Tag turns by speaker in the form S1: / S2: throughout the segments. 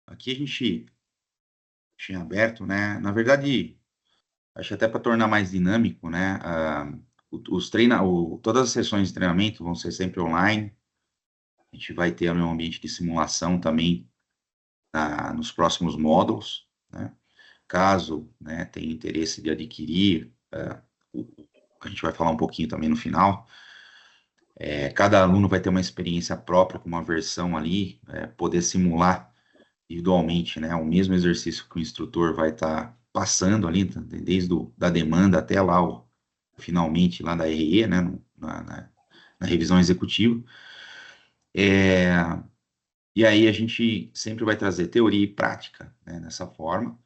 S1: Aqui a gente tinha aberto, né? Na verdade, acho até para tornar mais dinâmico, né? Todas as sessões de treinamento vão ser sempre online. A gente vai ter um ambiente de simulação também nos próximos módulos, né? Caso, né, tenha interesse de adquirir, a gente vai falar um pouquinho também no final. Cada aluno vai ter uma experiência própria com uma versão ali, poder simular individualmente, né, o mesmo exercício que o instrutor vai estar passando ali, desde da demanda até lá, finalmente, lá da RE, né, na revisão executiva. E aí a gente sempre vai trazer teoria e prática, né, nessa forma,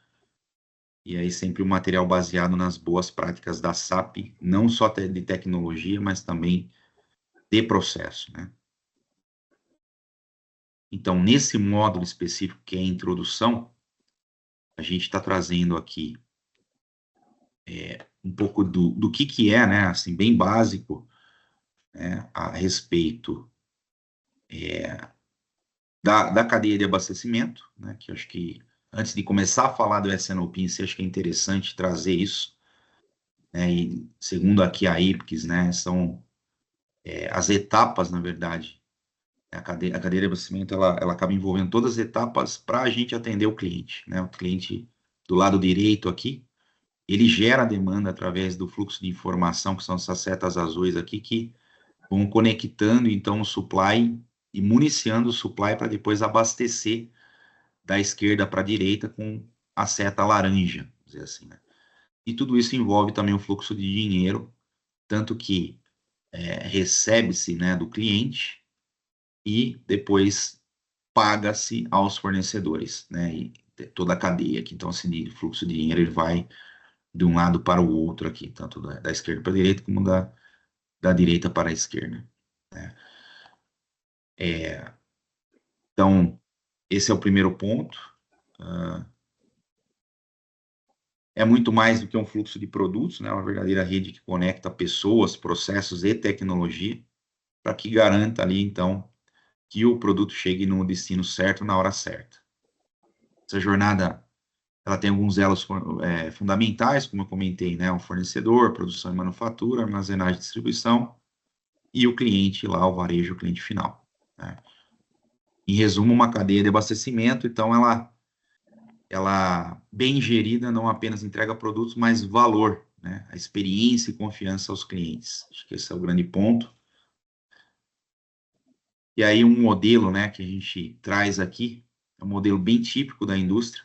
S1: e aí sempre o material baseado nas boas práticas da SAP, não só de tecnologia, mas também de processo, né. Então, nesse módulo específico que é a introdução, a gente está trazendo aqui um pouco do que é, né, assim, bem básico, né, a respeito da cadeia de abastecimento, né, que eu acho que antes de começar a falar do S&OP, acho que é interessante trazer isso, né, e segundo aqui a IPCS, né, são as etapas, na verdade, a cadeia de abastecimento, ela acaba envolvendo todas as etapas para a gente atender o cliente, né, o cliente do lado direito aqui, ele gera a demanda através do fluxo de informação, que são essas setas azuis aqui, que vão conectando, então, o supply e municiando o supply para depois abastecer da esquerda para a direita com a seta laranja, vamos dizer assim, né? E tudo isso envolve também o fluxo de dinheiro, tanto que recebe-se, né, do cliente e depois paga-se aos fornecedores, né? E toda a cadeia aqui. Então, assim, o fluxo de dinheiro ele vai de um lado para o outro aqui, tanto da esquerda para a direita como da direita para a esquerda, né? Então, esse é o primeiro ponto. É muito mais do que um fluxo de produtos, né? Uma verdadeira rede que conecta pessoas, processos e tecnologia para que garanta ali, então, que o produto chegue no destino certo na hora certa. Essa jornada, ela tem alguns elos fundamentais, como eu comentei, né? O fornecedor, produção e manufatura, armazenagem e distribuição, e o cliente lá, o varejo, o cliente final, né? Em resumo, uma cadeia de abastecimento, então ela bem gerida não apenas entrega produtos, mas valor, né? A experiência e confiança aos clientes. Acho que esse é o grande ponto. E aí um modelo, né, que a gente traz aqui, é um modelo bem típico da indústria,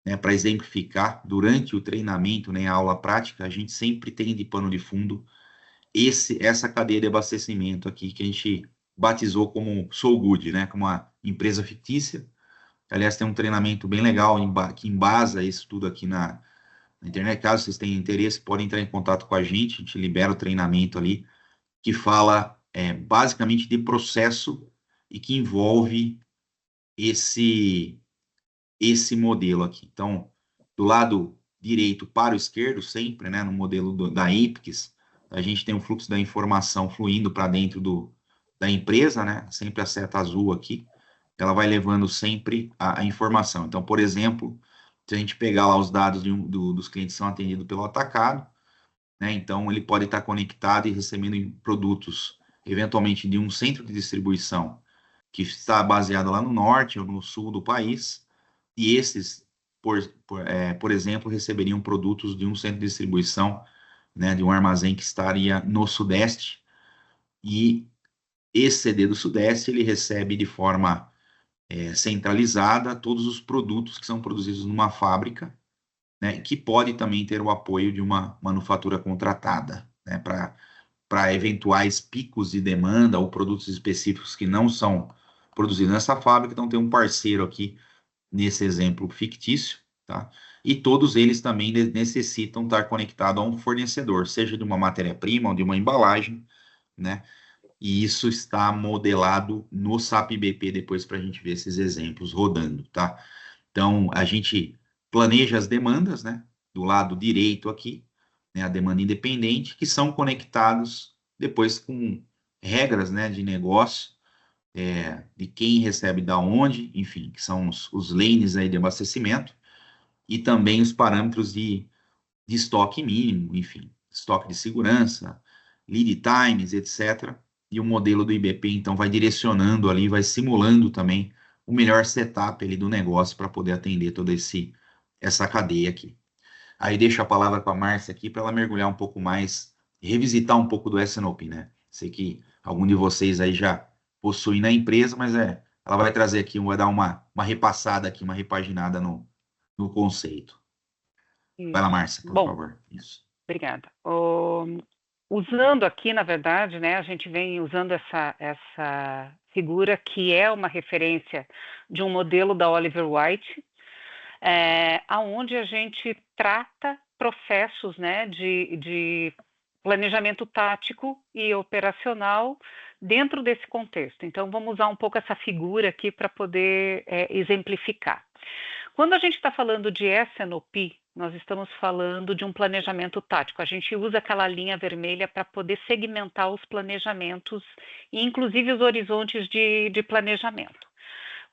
S1: né, para exemplificar, durante o treinamento, né, a aula prática, a gente sempre tem de pano de fundo essa cadeia de abastecimento aqui, que a gente batizou como Soul Good, né, como uma empresa fictícia. Aliás, tem um treinamento bem legal que embasa isso tudo aqui na internet. Caso vocês tenham interesse, podem entrar em contato com a gente libera o treinamento ali, que fala basicamente de processo e que envolve esse, esse modelo aqui. Então, do lado direito para o esquerdo, sempre, né, no modelo da IPCS, a gente tem o fluxo da informação fluindo para dentro da empresa, né, sempre a seta azul aqui, ela vai levando sempre a informação. Então, por exemplo, se a gente pegar lá os dados dos clientes que são atendidos pelo atacado, né, então ele pode estar conectado e recebendo produtos, eventualmente de um centro de distribuição que está baseado lá no norte ou no sul do país, e esses, por exemplo, receberiam produtos de um centro de distribuição, né, de um armazém que estaria no sudeste, e esse CD do sudeste ele recebe de forma centralizada todos os produtos que são produzidos numa fábrica, né, que pode também ter o apoio de uma manufatura contratada, né, para eventuais picos de demanda ou produtos específicos que não são produzidos nessa fábrica, então tem um parceiro aqui nesse exemplo fictício, tá? E todos eles também necessitam estar conectados a um fornecedor, seja de uma matéria-prima ou de uma embalagem, né? E isso está modelado no SAP BP depois para a gente ver esses exemplos rodando, tá? Então, a gente planeja as demandas, né? Do lado direito aqui, né? A demanda independente, que são conectados depois com regras, né? De negócio, de quem recebe da onde, enfim, que são os lanes aí de abastecimento, e também os parâmetros de estoque mínimo, enfim, estoque de segurança, lead times, etc. E o modelo do IBP, então, vai direcionando ali, vai simulando também o melhor setup ali do negócio para poder atender toda essa cadeia aqui. Aí deixo a palavra com a Márcia aqui para ela mergulhar um pouco mais, revisitar um pouco do S&OP, né? Sei que algum de vocês aí já possui na empresa, mas ela vai trazer aqui, vai dar uma repassada aqui, uma repaginada no conceito. Vai lá,
S2: Isso.
S1: Márcia, por
S2: Bom,
S1: favor. Isso.
S2: obrigada. Usando aqui, na verdade, né, a gente vem usando essa figura que é uma referência de um modelo da Oliver White, aonde a gente trata processos, né, de planejamento tático e operacional dentro desse contexto. Então, vamos usar um pouco essa figura aqui para poder exemplificar. Quando a gente está falando de S&OP, nós estamos falando de um planejamento tático. A gente usa aquela linha vermelha para poder segmentar os planejamentos e, inclusive, os horizontes de planejamento.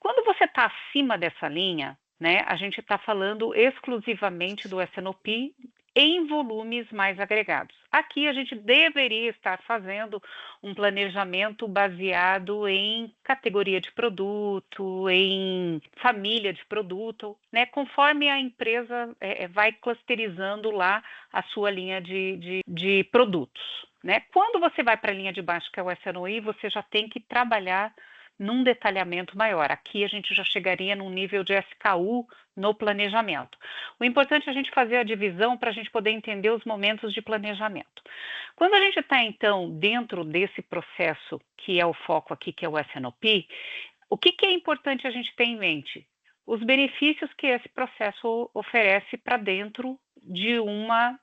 S2: Quando você está acima dessa linha, né, a gente está falando exclusivamente do S&OP em volumes mais agregados. Aqui a gente deveria estar fazendo um planejamento baseado em categoria de produto, em família de produto, né, conforme a empresa vai clusterizando lá a sua linha de produtos. Né? Quando você vai para a linha de baixo, que é o S&OI, você já tem que trabalhar num detalhamento maior. Aqui a gente já chegaria num nível de SKU no planejamento. O importante é a gente fazer a divisão para a gente poder entender os momentos de planejamento. Quando a gente está, então, dentro desse processo, que é o foco aqui, que é o S&OP, o que é importante a gente ter em mente? Os benefícios que esse processo oferece para dentro de uma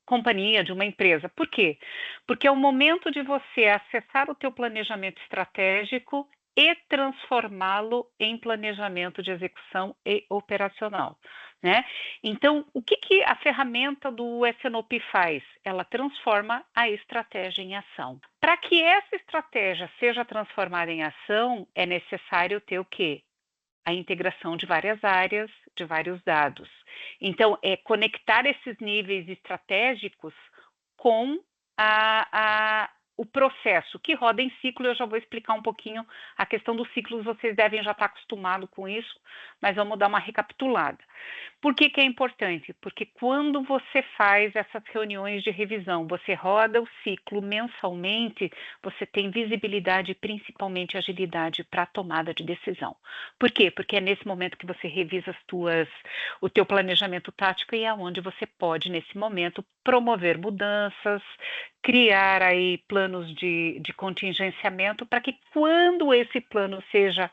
S2: companhia, de uma empresa. Por quê? Porque é o momento de você acessar o teu planejamento estratégico e transformá-lo em planejamento de execução e operacional, né? Então, o que a ferramenta do S&OP faz? Ela transforma a estratégia em ação. Para que essa estratégia seja transformada em ação, é necessário ter o quê? A integração de várias áreas, de vários dados. Então, é conectar esses níveis estratégicos com o processo que roda em ciclo. Eu já vou explicar um pouquinho a questão dos ciclos, vocês devem já estar acostumados com isso, mas vamos dar uma recapitulada. Por que é importante? Porque quando você faz essas reuniões de revisão, você roda o ciclo mensalmente, você tem visibilidade e principalmente agilidade para a tomada de decisão. Por quê? Porque é nesse momento que você revisa o teu planejamento tático e é onde você pode, nesse momento, promover mudanças, criar aí planos de contingenciamento para que quando esse plano seja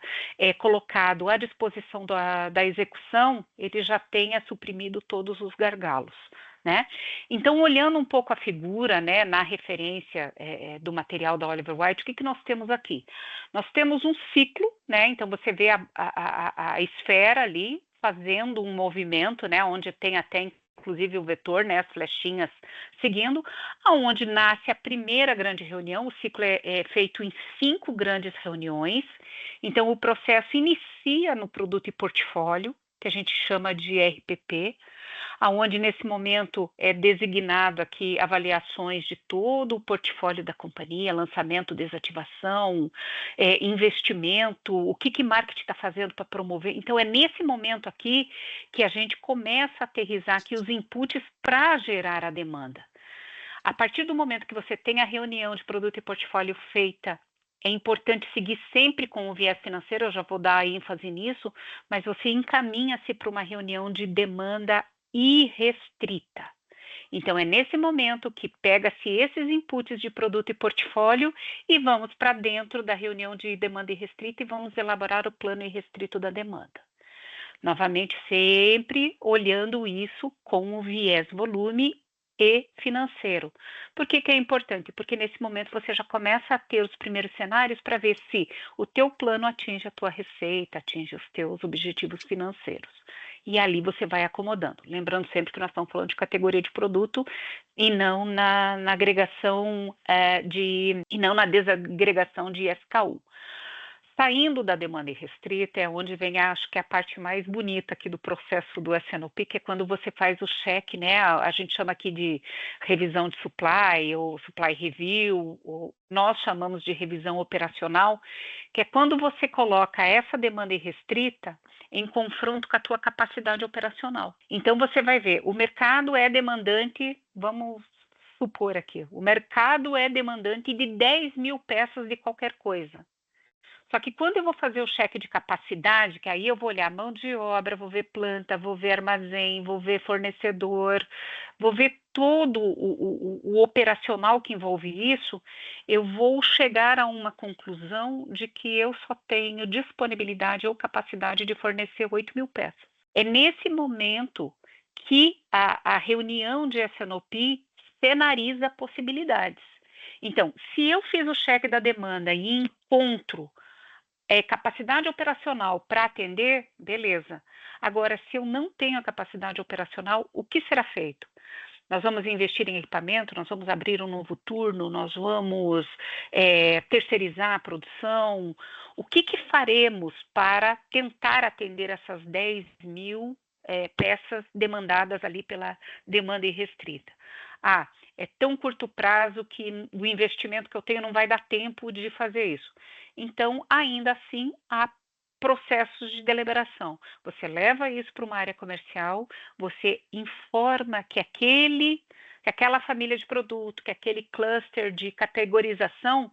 S2: colocado à disposição da execução, ele já tenha suprimido todos os gargalos. Né? Então, olhando um pouco a figura, né, na referência do material da Oliver White, o que nós temos aqui? Nós temos um ciclo, né? Então você vê a esfera ali fazendo um movimento, né, onde tem até inclusive o vetor, né, as flechinhas seguindo, aonde nasce a primeira grande reunião. O ciclo é feito em 5 grandes reuniões. Então o processo inicia no produto e portfólio, que a gente chama de RPP, aonde nesse momento é designado aqui avaliações de todo o portfólio da companhia, lançamento, desativação, investimento, o que marketing está fazendo para promover. Então é nesse momento aqui que a gente começa a aterrissar aqui os inputs para gerar a demanda. A partir do momento que você tem a reunião de produto e portfólio feita, é importante seguir sempre com o viés financeiro, eu já vou dar ênfase nisso, mas você encaminha-se para uma reunião de demanda irrestrita. Então, é nesse momento que pega-se esses inputs de produto e portfólio e vamos para dentro da reunião de demanda irrestrita e vamos elaborar o plano irrestrito da demanda. Novamente, sempre olhando isso com o viés volume e financeiro. Por que é importante? Porque nesse momento você já começa a ter os primeiros cenários para ver se o teu plano atinge a tua receita, atinge os teus objetivos financeiros. e ali você vai acomodando. Lembrando sempre que nós estamos falando de categoria de produto e não na agregação e não na desagregação de SKU. Saindo da demanda irrestrita é onde vem, acho que a parte mais bonita aqui do processo do S&OP, que é quando você faz o check, né? A gente chama aqui de revisão de supply ou supply review, ou nós chamamos de revisão operacional, que é quando você coloca essa demanda irrestrita em confronto com a tua capacidade operacional. Então você vai ver, o mercado é demandante, vamos supor aqui, o mercado é demandante de 10 mil peças de qualquer coisa. Só que quando eu vou fazer o cheque de capacidade, que aí eu vou olhar mão de obra, vou ver planta, vou ver armazém, vou ver fornecedor, vou ver todo o operacional que envolve isso, eu vou chegar a uma conclusão de que eu só tenho disponibilidade ou capacidade de fornecer 8 mil peças. É nesse momento que a reunião de S&OP cenariza possibilidades. Então, se eu fiz o cheque da demanda e encontro capacidade operacional para atender, beleza. Agora, se eu não tenho a capacidade operacional, o que será feito? Nós vamos investir em equipamento, nós vamos abrir um novo turno, nós vamos terceirizar a produção. O que faremos para tentar atender essas 10 mil peças demandadas ali pela demanda irrestrita? É tão curto prazo que o investimento que eu tenho não vai dar tempo de fazer isso. Então, ainda assim, há processos de deliberação. Você leva isso para uma área comercial, você informa que aquela família de produto, que aquele cluster de categorização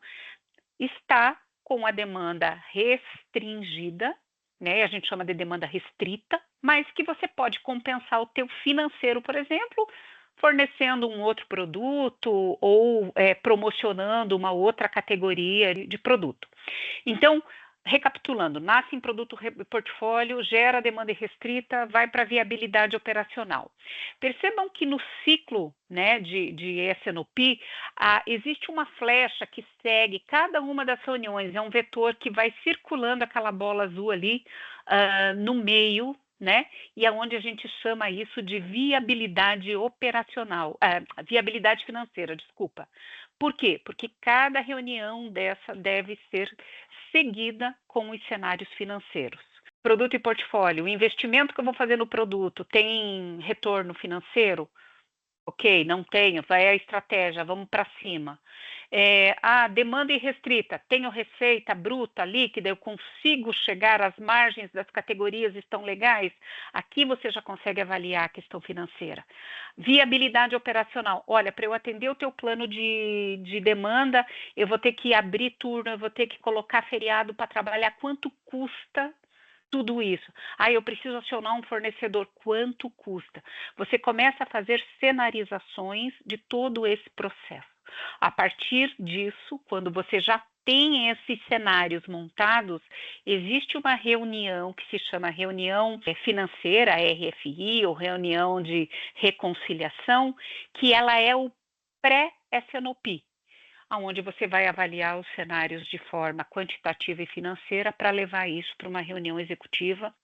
S2: está com a demanda restringida, né? A gente chama de demanda restrita, mas que você pode compensar o teu financeiro, por exemplo, fornecendo um outro produto ou promocionando uma outra categoria de produto. Então, recapitulando, nasce em produto portfólio, gera demanda restrita, vai para viabilidade operacional. Percebam que no ciclo, né, de S&OP, existe uma flecha que segue cada uma das reuniões, é um vetor que vai circulando aquela bola azul ali no meio, né? E é onde a gente chama isso de viabilidade operacional, viabilidade financeira, desculpa. Por quê? Porque cada reunião dessa deve ser seguida com os cenários financeiros. Produto e portfólio, o investimento que eu vou fazer no produto tem retorno financeiro? Ok, não tenho, vai a estratégia, vamos para cima. Demanda irrestrita, tenho receita bruta, líquida, eu consigo chegar, as margens das categorias estão legais? Aqui você já consegue avaliar a questão financeira. Viabilidade operacional, olha, para eu atender o teu plano de demanda, eu vou ter que abrir turno, eu vou ter que colocar feriado para trabalhar, quanto custa tudo isso? Eu preciso acionar um fornecedor, quanto custa? Você começa a fazer cenarizações de todo esse processo. A partir disso, quando você já tem esses cenários montados, existe uma reunião que se chama reunião financeira, RFI, ou reunião de reconciliação, que ela é o pré-S&OP, onde você vai avaliar os cenários de forma quantitativa e financeira para levar isso para uma reunião executiva,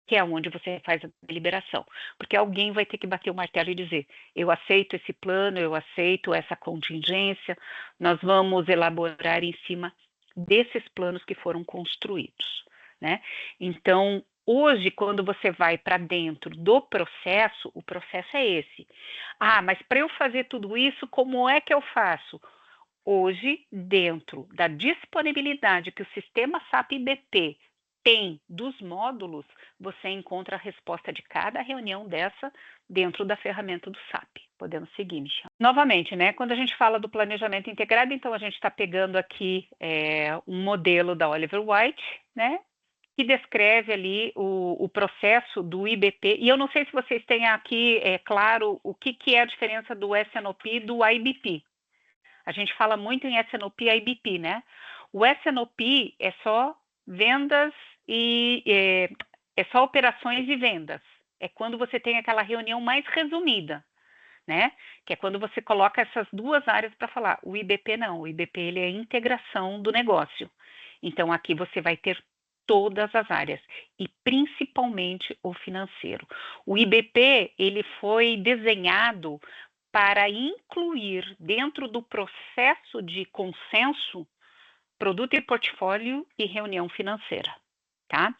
S2: que é onde você faz a deliberação. Porque alguém vai ter que bater o martelo e dizer, eu aceito esse plano, eu aceito essa contingência, nós vamos elaborar em cima desses planos que foram construídos, né? Então, hoje, quando você vai para dentro do processo, o processo é esse. Mas para eu fazer tudo isso, como é que eu faço? Hoje, dentro da disponibilidade que o sistema SAP IBP tem dos módulos, você encontra a resposta de cada reunião dessa dentro da ferramenta do SAP. Podemos seguir, Michel. Novamente, né? Quando a gente fala do planejamento integrado, então a gente está pegando aqui um modelo da Oliver White, né? Que descreve ali o processo do IBP. E eu não sei se vocês têm aqui, claro, o que é a diferença do S&OP e do IBP. A gente fala muito em S&OP e IBP, né? O S&OP é só vendas e é só operações e vendas. É quando você tem aquela reunião mais resumida, né? Que é quando você coloca essas duas áreas para falar. O IBP não, o IBP ele é a integração do negócio. Então aqui você vai ter todas as áreas e principalmente o financeiro. O IBP, ele foi desenhado para incluir dentro do processo de consenso produto e portfólio e reunião financeira, tá?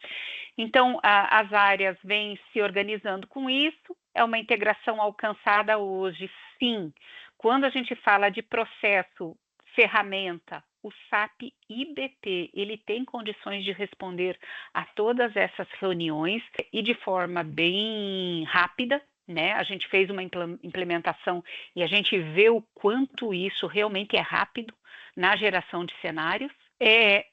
S2: Então, as áreas vêm se organizando com isso, é uma integração alcançada hoje, sim. Quando a gente fala de processo, ferramenta, o SAP IBP, ele tem condições de responder a todas essas reuniões e de forma bem rápida, né? A gente fez uma implementação e a gente vê o quanto isso realmente é rápido na geração de cenários. É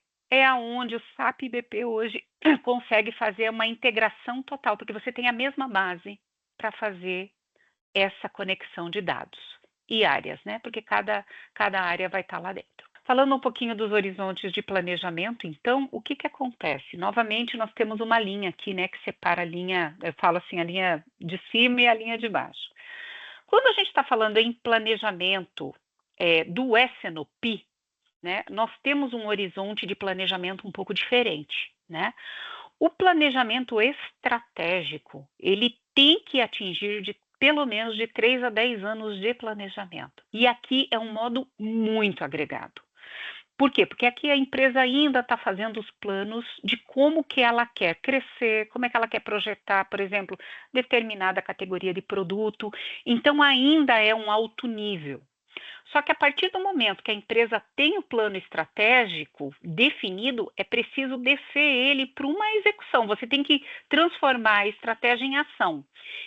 S2: aonde o SAP IBP hoje consegue fazer uma integração total, porque você tem a mesma base para fazer essa conexão de dados e áreas, né? Porque cada área vai estar lá dentro. Falando um pouquinho dos horizontes de planejamento, então, o que acontece? Novamente, nós temos uma linha aqui, né, que separa a linha, eu falo assim, a linha de cima e a linha de baixo. Quando a gente está falando em planejamento do S&OP, né, nós temos um horizonte de planejamento um pouco diferente, né? O planejamento estratégico, ele tem que atingir pelo menos de 3 a 10 anos de planejamento. E aqui é um modo muito agregado. Por quê? Porque aqui a empresa ainda está fazendo os planos de como que ela quer crescer, como é que ela quer projetar, por exemplo, determinada categoria de produto. Então, ainda é um alto nível. Só que a partir do momento que a empresa tem o plano estratégico definido, é preciso descer ele para uma execução. Você tem que transformar a estratégia em ação.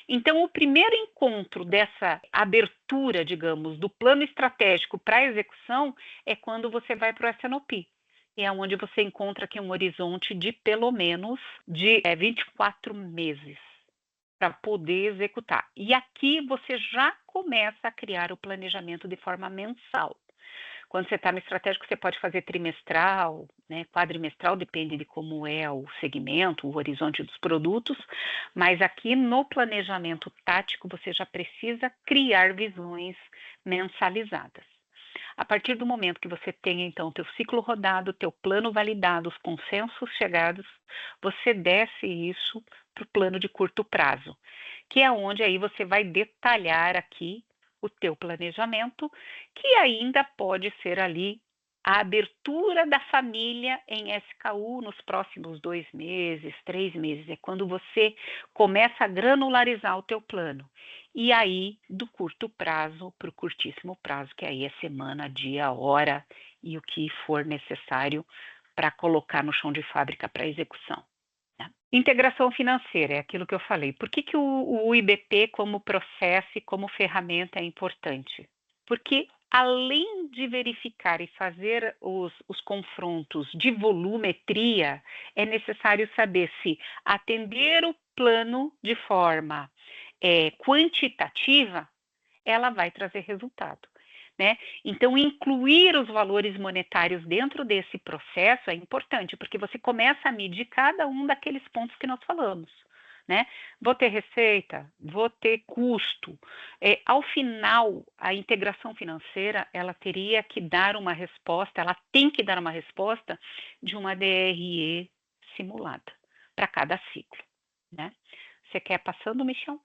S2: Então, o primeiro encontro dessa abertura, digamos, do plano estratégico para a execução é quando você vai para o S&OP. É onde você encontra aqui um horizonte de pelo menos de 24 meses. Para poder executar. E aqui você já começa a criar o planejamento de forma mensal. Quando você está no estratégico, você pode fazer trimestral, né, quadrimestral, depende de como é o segmento, o horizonte dos produtos, mas aqui no planejamento tático, você já precisa criar visões mensalizadas. A partir do momento que você tem, então, teu ciclo rodado, teu plano validado, os consensos chegados, você desce isso para o plano de curto prazo, que é onde aí você vai detalhar aqui o teu planejamento, que ainda pode ser ali a abertura da família em SKU nos próximos 2 meses, 3 meses. É quando você começa a granularizar o teu plano. E aí, do curto prazo para o curtíssimo prazo, que aí é semana, dia, hora e o que for necessário para colocar no chão de fábrica para execução. Né? Integração financeira, é aquilo que eu falei. Por que o IBP como processo e como ferramenta é importante? Porque além de verificar e fazer os confrontos de volumetria, é necessário saber se atender o plano de forma quantitativa, ela vai trazer resultado. Né? Então, incluir os valores monetários dentro desse processo é importante, porque você começa a medir cada um daqueles pontos que nós falamos. Né? Vou ter receita, vou ter custo. Ao final, a integração financeira, ela teria que dar uma resposta, ela tem que dar uma resposta de uma DRE simulada para cada ciclo. Né? Você quer passando, Michel?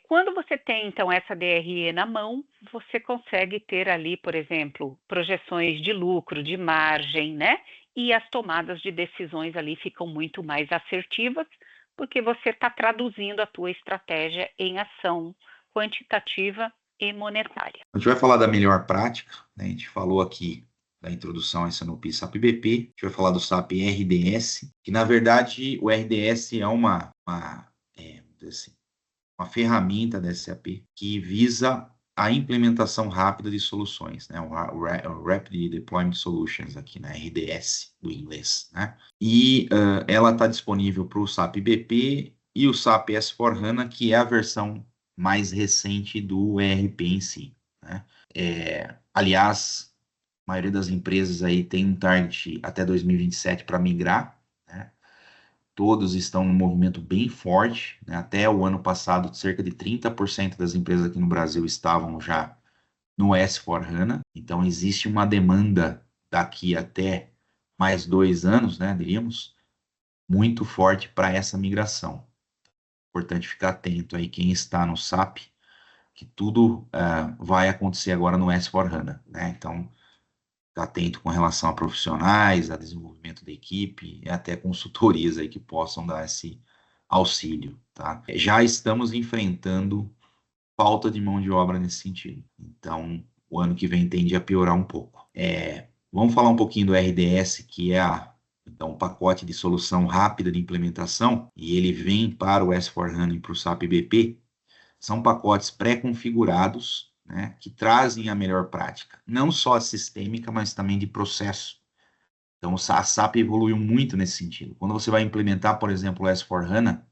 S2: Quando você tem, então, essa DRE na mão, você consegue ter ali, por exemplo, projeções de lucro, de margem, né? E as tomadas de decisões ali ficam muito mais assertivas, porque você está traduzindo a tua estratégia em ação quantitativa e monetária.
S1: A gente vai falar da melhor prática, né? A gente falou aqui da introdução a SAP SAP BP, a gente vai falar do SAP RDS, que na verdade o RDS é uma ferramenta da SAP que visa a implementação rápida de soluções, né? O Rapid Deployment Solutions aqui na RDS do inglês, né? E ela está disponível para o SAP BP e o SAP S/4HANA, que é a versão mais recente do ERP em si, né? Aliás, a maioria das empresas aí tem um target até 2027 para migrar, né? Todos estão num movimento bem forte, né? Até o ano passado, cerca de 30% das empresas aqui no Brasil estavam já no S/4HANA. Então, existe uma demanda daqui até mais 2 anos, né, diríamos, muito forte para essa migração. Importante ficar atento aí quem está no SAP, que tudo vai acontecer agora no S/4HANA, né? Então, ficar atento com relação a profissionais, a desenvolvimento da equipe e até consultorias aí que possam dar esse auxílio, tá? Já estamos enfrentando falta de mão de obra nesse sentido. Então, o ano que vem tende a piorar um pouco. Vamos falar um pouquinho do RDS, que é então, um pacote de solução rápida de implementação, e ele vem para o S/4HANA e para o SAP BP. São pacotes pré-configurados, né, que trazem a melhor prática, não só a sistêmica, mas também de processo. Então, a SAP evoluiu muito nesse sentido. Quando você vai implementar, por exemplo, o S/4HANA,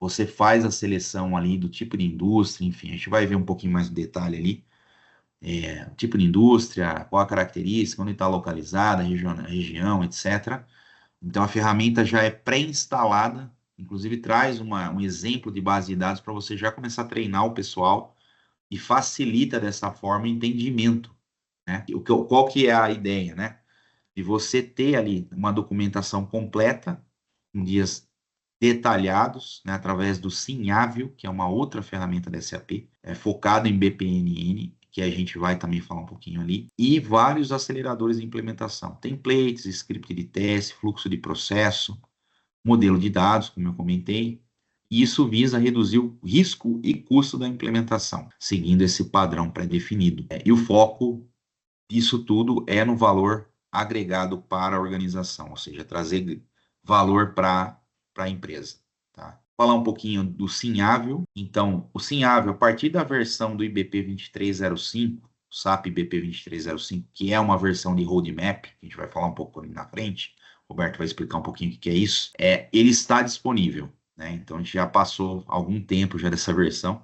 S1: você faz a seleção ali do tipo de indústria, enfim, a gente vai ver um pouquinho mais de detalhe ali, tipo de indústria, qual a característica, onde está localizada, a região, etc. Então, a ferramenta já é pré-instalada, inclusive traz um exemplo de base de dados para você já começar a treinar o pessoal e facilita dessa forma o entendimento, né? Qual que é a ideia, né? De você ter ali uma documentação completa, com dias detalhados, né, através do Sinhável, que é uma outra ferramenta da SAP, focada em BPMN, que a gente vai também falar um pouquinho ali, e vários aceleradores de implementação, templates, script de teste, fluxo de processo, modelo de dados, como eu comentei, e isso visa reduzir o risco e custo da implementação, seguindo esse padrão pré-definido. E o foco disso tudo é no valor agregado para a organização, ou seja, trazer valor para a empresa. Tá? Falar um pouquinho do Sinhável. Então, o Sinhável, a partir da versão do IBP 2305, SAP IBP 2305, que é uma versão de roadmap, que a gente vai falar um pouco ali na frente, o Roberto vai explicar um pouquinho o que é isso, ele está disponível. Né? Então, a gente já passou algum tempo já dessa versão.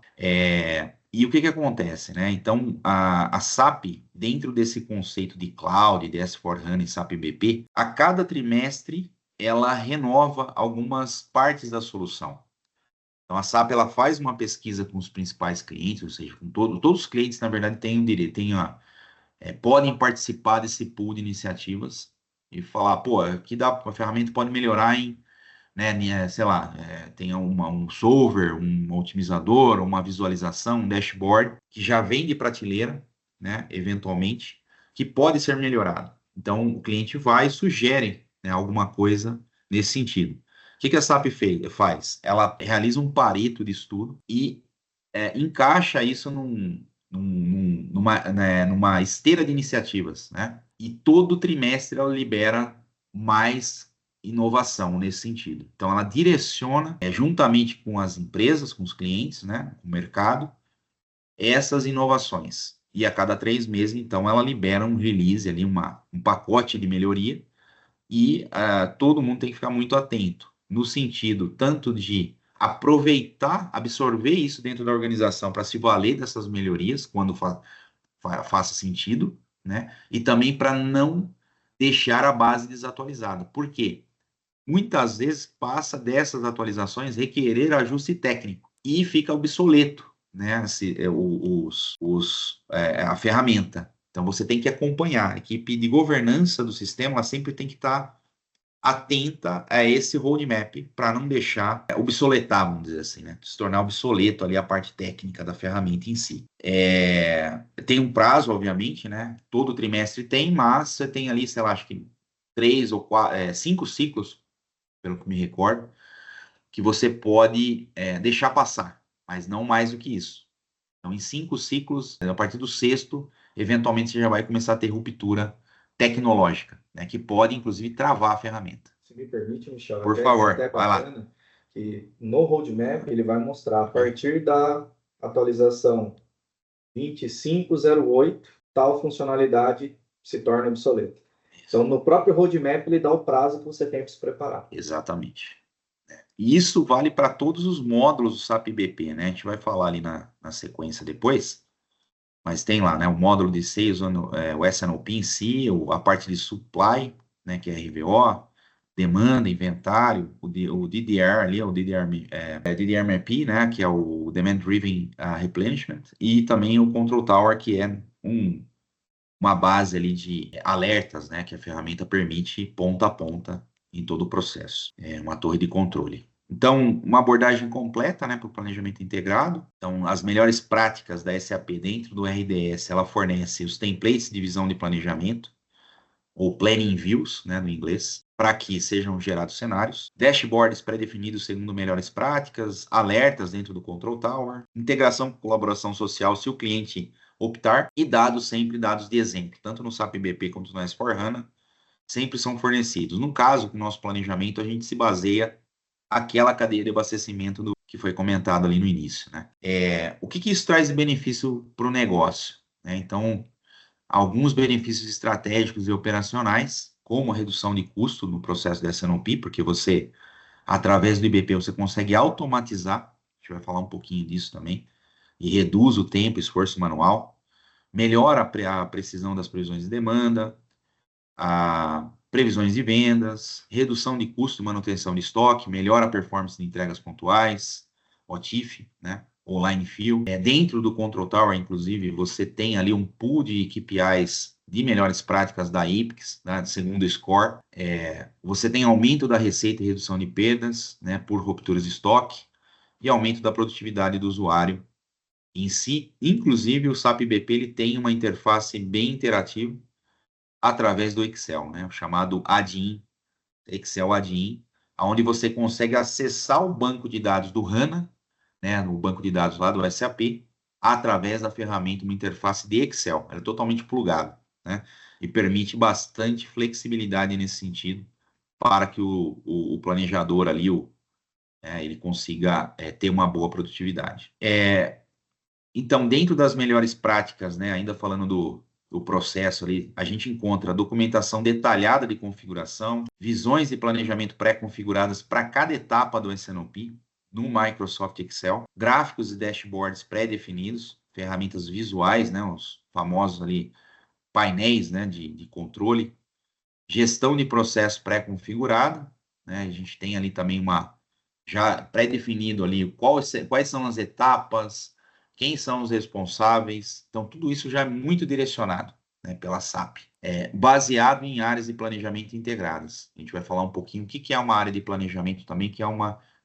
S1: E o que acontece, né? Então, a SAP, dentro desse conceito de cloud, de S/4HANA e SAP BP, a cada trimestre ela renova algumas partes da solução. Então, a SAP ela faz uma pesquisa com os principais clientes, ou seja, com todos os clientes, na verdade, têm o direito, podem participar desse pool de iniciativas e falar, pô, aqui a ferramenta pode melhorar em, né, sei lá, tem um solver, um otimizador, uma visualização, um dashboard, que já vem de prateleira, né, eventualmente, que pode ser melhorado. Então, o cliente vai e sugere, né, alguma coisa nesse sentido. O que a SAP faz? Ela realiza um pareto de estudo e encaixa isso numa esteira de iniciativas, né? E todo trimestre ela libera mais inovação nesse sentido. Então, ela direciona, juntamente com as empresas, com os clientes, né, com o mercado, essas inovações. E a cada 3 meses, então, ela libera um release ali, um pacote de melhoria, e todo mundo tem que ficar muito atento, no sentido tanto de aproveitar, absorver isso dentro da organização para se valer dessas melhorias, quando faça sentido, né? E também para não deixar a base desatualizada. Por quê? Muitas vezes passa dessas atualizações requerer ajuste técnico e fica obsoleto, né, a ferramenta. Então, você tem que acompanhar. A equipe de governança do sistema ela sempre tem que estar atenta a esse roadmap para não deixar obsoletar, vamos dizer assim, né, se tornar obsoleto ali a parte técnica da ferramenta em si. Tem um prazo, obviamente, né, todo trimestre tem, mas você tem ali, sei lá, acho que 3 ou 4, 5 ciclos, pelo que me recordo, que você pode deixar passar, mas não mais do que isso. Então, em 5 ciclos, a partir do sexto, eventualmente você já vai começar a ter ruptura tecnológica, né, que pode, inclusive, travar a ferramenta.
S3: Se me permite, Michel,
S1: por favor,
S3: até
S1: vai lá.
S3: bacana que no roadmap ele vai mostrar a partir da atualização 2508, tal funcionalidade se torna obsoleta. Então, no próprio roadmap, ele dá o prazo que você tem para se preparar.
S1: Exatamente. E isso vale para todos os módulos do SAP BP, né? A gente vai falar ali na sequência depois, mas tem lá, né? O módulo de sales, o S&OP em si, a parte de supply, né? Que é RVO, demanda, inventário, o DDR ali, o DDR-MAP, né? Que é o Demand Driven Replenishment, e também o Control Tower, que é uma base ali de alertas, né? Que a ferramenta permite ponta a ponta em todo o processo. É uma torre de controle. Então, uma abordagem completa, né, para o planejamento integrado. Então, as melhores práticas da SAP dentro do RDS, ela fornece os templates de visão de planejamento, ou Planning Views, né, no inglês, para que sejam gerados cenários, dashboards pré-definidos segundo melhores práticas, alertas dentro do Control Tower, integração com colaboração social se o cliente optar, e dados, sempre dados de exemplo, tanto no SAP BP quanto no S4HANA, sempre são fornecidos. No caso, com o nosso planejamento, a gente se baseia aquela cadeia de abastecimento que foi comentado ali no início, né? O que isso traz de benefício para o negócio, né? Então, alguns benefícios estratégicos e operacionais, como a redução de custo no processo da S&OP, porque você, através do IBP, você consegue automatizar, a gente vai falar um pouquinho disso também, e reduz o tempo e esforço manual, melhora a precisão das previsões de demanda, a previsões de vendas, redução de custo e manutenção de estoque, melhora a performance de entregas pontuais, OTIF, né? Online Fill. Dentro do Control Tower, inclusive, você tem ali um pool de KPIs de melhores práticas da IPX, né, segundo o score. Você tem aumento da receita e redução de perdas, né, por rupturas de estoque, e aumento da produtividade do usuário em si. Inclusive, o SAP BP ele tem uma interface bem interativa através do Excel, né, o chamado add-in, Excel add-in, onde você consegue acessar o banco de dados do HANA, né, no banco de dados lá do SAP, através da ferramenta, uma interface de Excel. Ela é totalmente plugada, né, e permite bastante flexibilidade nesse sentido, para que o planejador ali, ele consiga ter uma boa produtividade. Então, dentro das melhores práticas, né, ainda falando do processo ali, a gente encontra documentação detalhada de configuração, visões de planejamento pré-configuradas para cada etapa do S&OP no Microsoft Excel, gráficos e dashboards pré-definidos, ferramentas visuais, né, os famosos ali painéis, né, de controle, gestão de processo pré-configurado, né, a gente tem ali também já pré-definido ali quais são as etapas, quem são os responsáveis. Então, tudo isso já é muito direcionado, né, pela SAP, baseado em áreas de planejamento integradas. A gente vai falar um pouquinho o que é uma área de planejamento também, que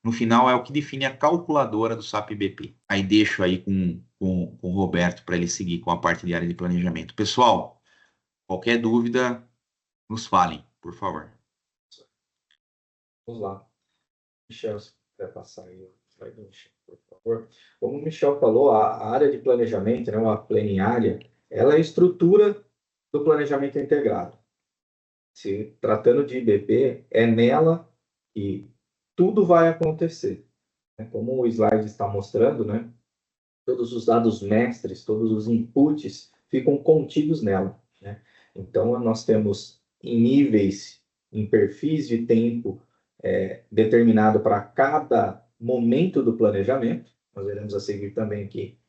S1: no final, é o que define a calculadora do SAP BP. Aí deixo aí com o Roberto para ele seguir com a parte de área de planejamento. Pessoal, qualquer dúvida, nos falem, por favor.
S3: Vamos lá. Michel, se quiser passar aí o slide do Michel, por favor. Como o Michel falou, a área de planejamento, né, uma planning area, ela é a estrutura do planejamento integrado. Se tratando de IBP, é nela que tudo vai acontecer. Como o slide está mostrando, né, todos os dados mestres, todos os inputs ficam contidos nela, né? Então, nós temos em níveis, em perfis de tempo determinado para cada momento do planejamento. Nós veremos a seguir também aqui,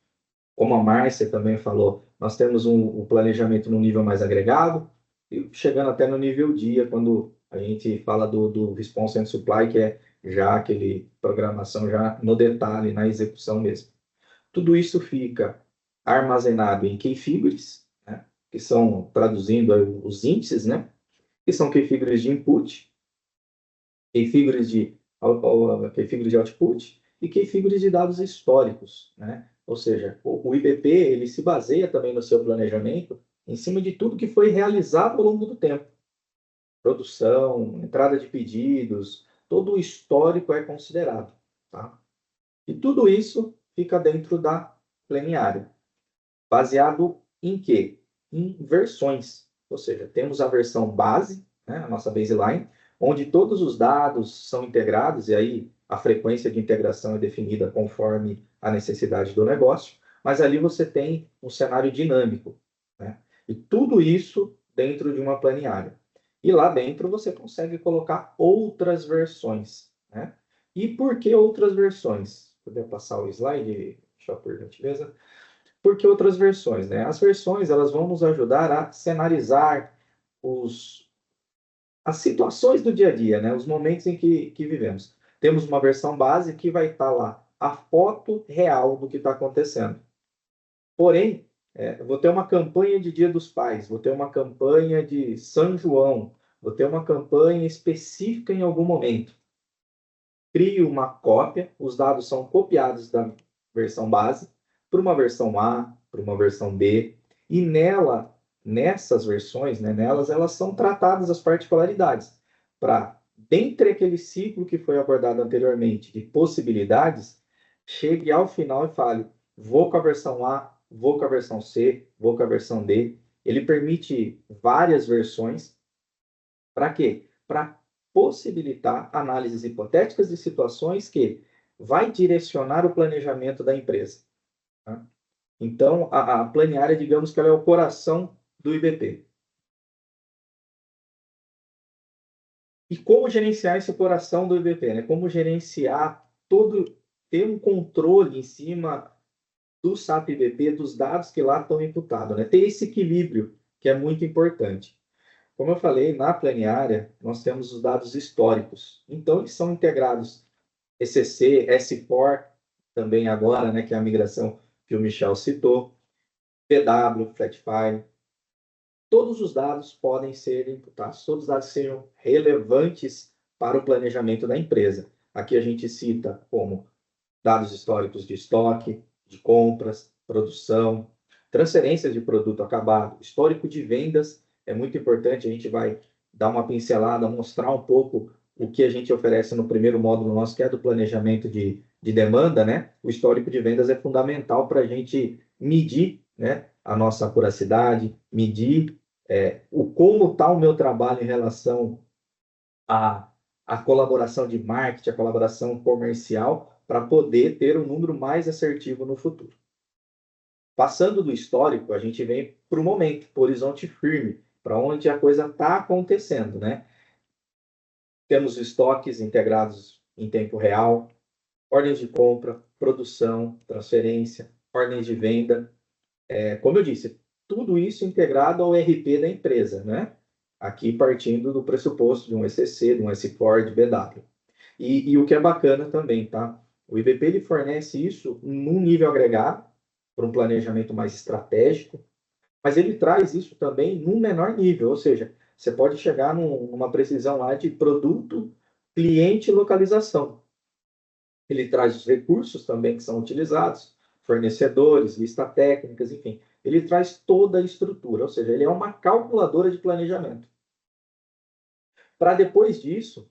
S3: como a Márcia também falou, nós temos um planejamento no nível mais agregado, e chegando até no nível dia, quando a gente fala do Response and Supply, que é já aquele programação já no detalhe, na execução mesmo. Tudo isso fica armazenado em key figures, né, que são, traduzindo os índices, né, que são key figures de input, key figures de output e key figures de dados históricos, né? Ou seja, o IBP ele se baseia também no seu planejamento em cima de tudo que foi realizado ao longo do tempo. Produção, entrada de pedidos, todo o histórico é considerado, tá? E tudo isso fica dentro da planiária. Baseado em quê? Em versões. Ou seja, temos a versão base, né, a nossa baseline, onde todos os dados são integrados, e aí a frequência de integração é definida conforme a necessidade do negócio, mas ali você tem um cenário dinâmico, né? E tudo isso dentro de uma planiária. E lá dentro você consegue colocar outras versões, né? E por que outras versões? Se puder passar o slide, deixa eu por gentileza. Por que outras versões, né? As versões elas vão nos ajudar a cenarizar as situações do dia a dia, né? Os momentos em que vivemos. Temos uma versão base que vai estar lá a foto real do que está acontecendo. Porém, vou ter uma campanha de Dia dos Pais, vou ter uma campanha de São João, vou ter uma campanha específica em algum momento. Crio uma cópia, os dados são copiados da versão base para uma versão A, para uma versão B, e nessas versões, né, elas são tratadas as particularidades, para, dentre aquele ciclo que foi abordado anteriormente, de possibilidades, chegue ao final e fale, vou com a versão A, vou com a versão C, vou com a versão D. Ele permite várias versões. Para quê? Para possibilitar análises hipotéticas de situações que vai direcionar o planejamento da empresa. Tá? Então, a planeária, digamos que ela é o coração do IBP. E como gerenciar esse coração do IBP? Né? Como gerenciar ter um controle em cima do SAP IBP, dos dados que lá estão imputados. Né? Ter esse equilíbrio, que é muito importante. Como eu falei, na planeária, nós temos os dados históricos. Então, eles são integrados ECC, S4, também agora, né, que é a migração que o Michel citou, PW, Flatfile. Todos os dados podem ser imputados, todos os dados sejam relevantes para o planejamento da empresa. Aqui a gente cita como dados históricos de estoque, de compras, produção, transferências de produto acabado, histórico de vendas. É muito importante, a gente vai dar uma pincelada, mostrar um pouco o que a gente oferece no primeiro módulo nosso, que é do planejamento de demanda, né? O histórico de vendas é fundamental para a gente medir, né, a nossa acuracidade, medir como está o meu trabalho em relação à colaboração de marketing, à colaboração comercial, para poder ter um número mais assertivo no futuro. Passando do histórico, a gente vem para o momento, para o horizonte firme, para onde a coisa está acontecendo, né? Temos estoques integrados em tempo real, ordens de compra, produção, transferência, ordens de venda. Como eu disse, tudo isso integrado ao RP da empresa, né? Aqui partindo do pressuposto de um ECC, de um S4, de BW. E o que é bacana também, tá? O IBP ele fornece isso num nível agregado, para um planejamento mais estratégico, mas ele traz isso também num menor nível, ou seja, você pode chegar numa precisão lá de produto, cliente e localização. Ele traz os recursos também que são utilizados, fornecedores, lista técnicas, enfim. Ele traz toda a estrutura, ou seja, ele é uma calculadora de planejamento. Para depois disso,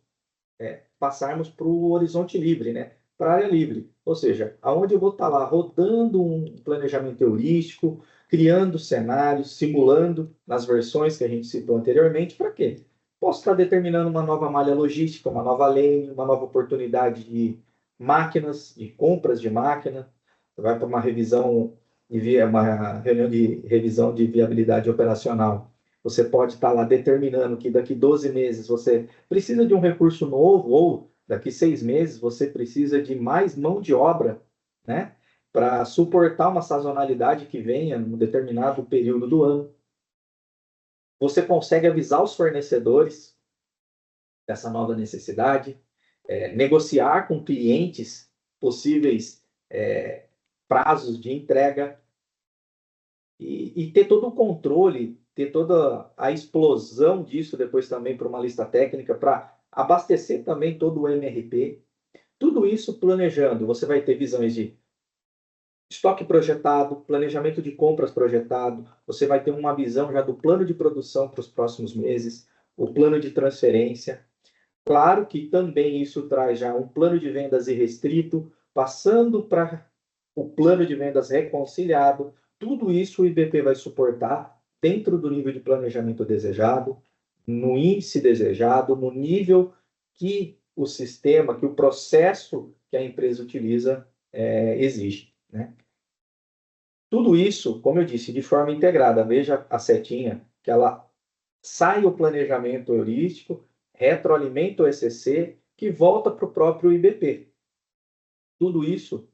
S3: passarmos para o horizonte livre, né? Para a área livre, ou seja, aonde eu vou estar lá rodando um planejamento heurístico, criando cenários, simulando nas versões que a gente citou anteriormente, para quê? Posso estar determinando uma nova malha logística, uma nova lane, uma nova oportunidade de máquinas, de compras de máquina, vai para uma revisão, uma reunião de revisão de viabilidade operacional. Você pode estar lá determinando que daqui 12 meses você precisa de um recurso novo, ou daqui 6 meses você precisa de mais mão de obra, né? Para suportar uma sazonalidade que venha num determinado período do ano. Você consegue avisar os fornecedores dessa nova necessidade, negociar com clientes possíveis prazos de entrega e ter todo o controle, ter toda a explosão disso depois também para uma lista técnica, para abastecer também todo o MRP. Tudo isso planejando, você vai ter visões de estoque projetado, planejamento de compras projetado, você vai ter uma visão já do plano de produção para os próximos meses, o plano de transferência. Claro que também isso traz já um plano de vendas irrestrito, passando para o plano de vendas reconciliado. Tudo isso o IBP vai suportar dentro do nível de planejamento desejado, no índice desejado, no nível que o sistema, que o processo que a empresa utiliza exige, né? Tudo isso, como eu disse, de forma integrada. Veja a setinha, que ela sai o planejamento heurístico, retroalimenta o ECC, que volta para o próprio IBP. Tudo isso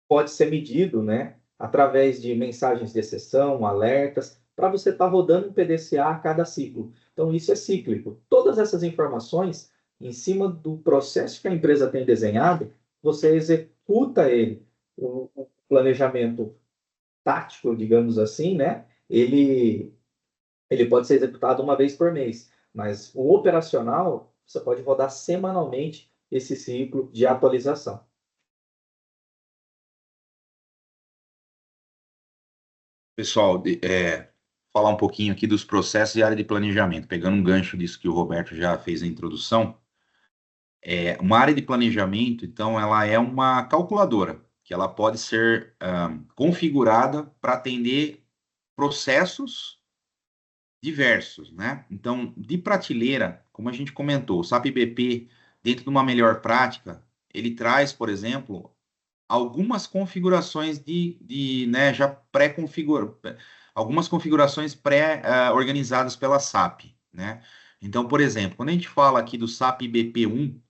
S3: pode ser medido, né, através de mensagens de exceção, alertas, para você estar rodando um PDCA a cada ciclo. Então, isso é cíclico. Todas essas informações, em cima do processo que a empresa tem desenhado, você executa ele. O planejamento tático, digamos assim, né, ele ele pode ser executado uma vez por mês, mas o operacional, você pode rodar semanalmente esse ciclo de atualização.
S1: Pessoal, falar um pouquinho aqui dos processos e área de planejamento, pegando um gancho disso que o Roberto já fez a introdução. Uma área de planejamento, então, ela é uma calculadora, que ela pode ser configurada para atender processos diversos, né? Então, de prateleira, como a gente comentou, o SAP BP, dentro de uma melhor prática, ele traz, por exemplo, algumas configurações né, já algumas configurações pré-organizadas pela SAP, né? Então, por exemplo, quando a gente fala aqui do SAP BP1,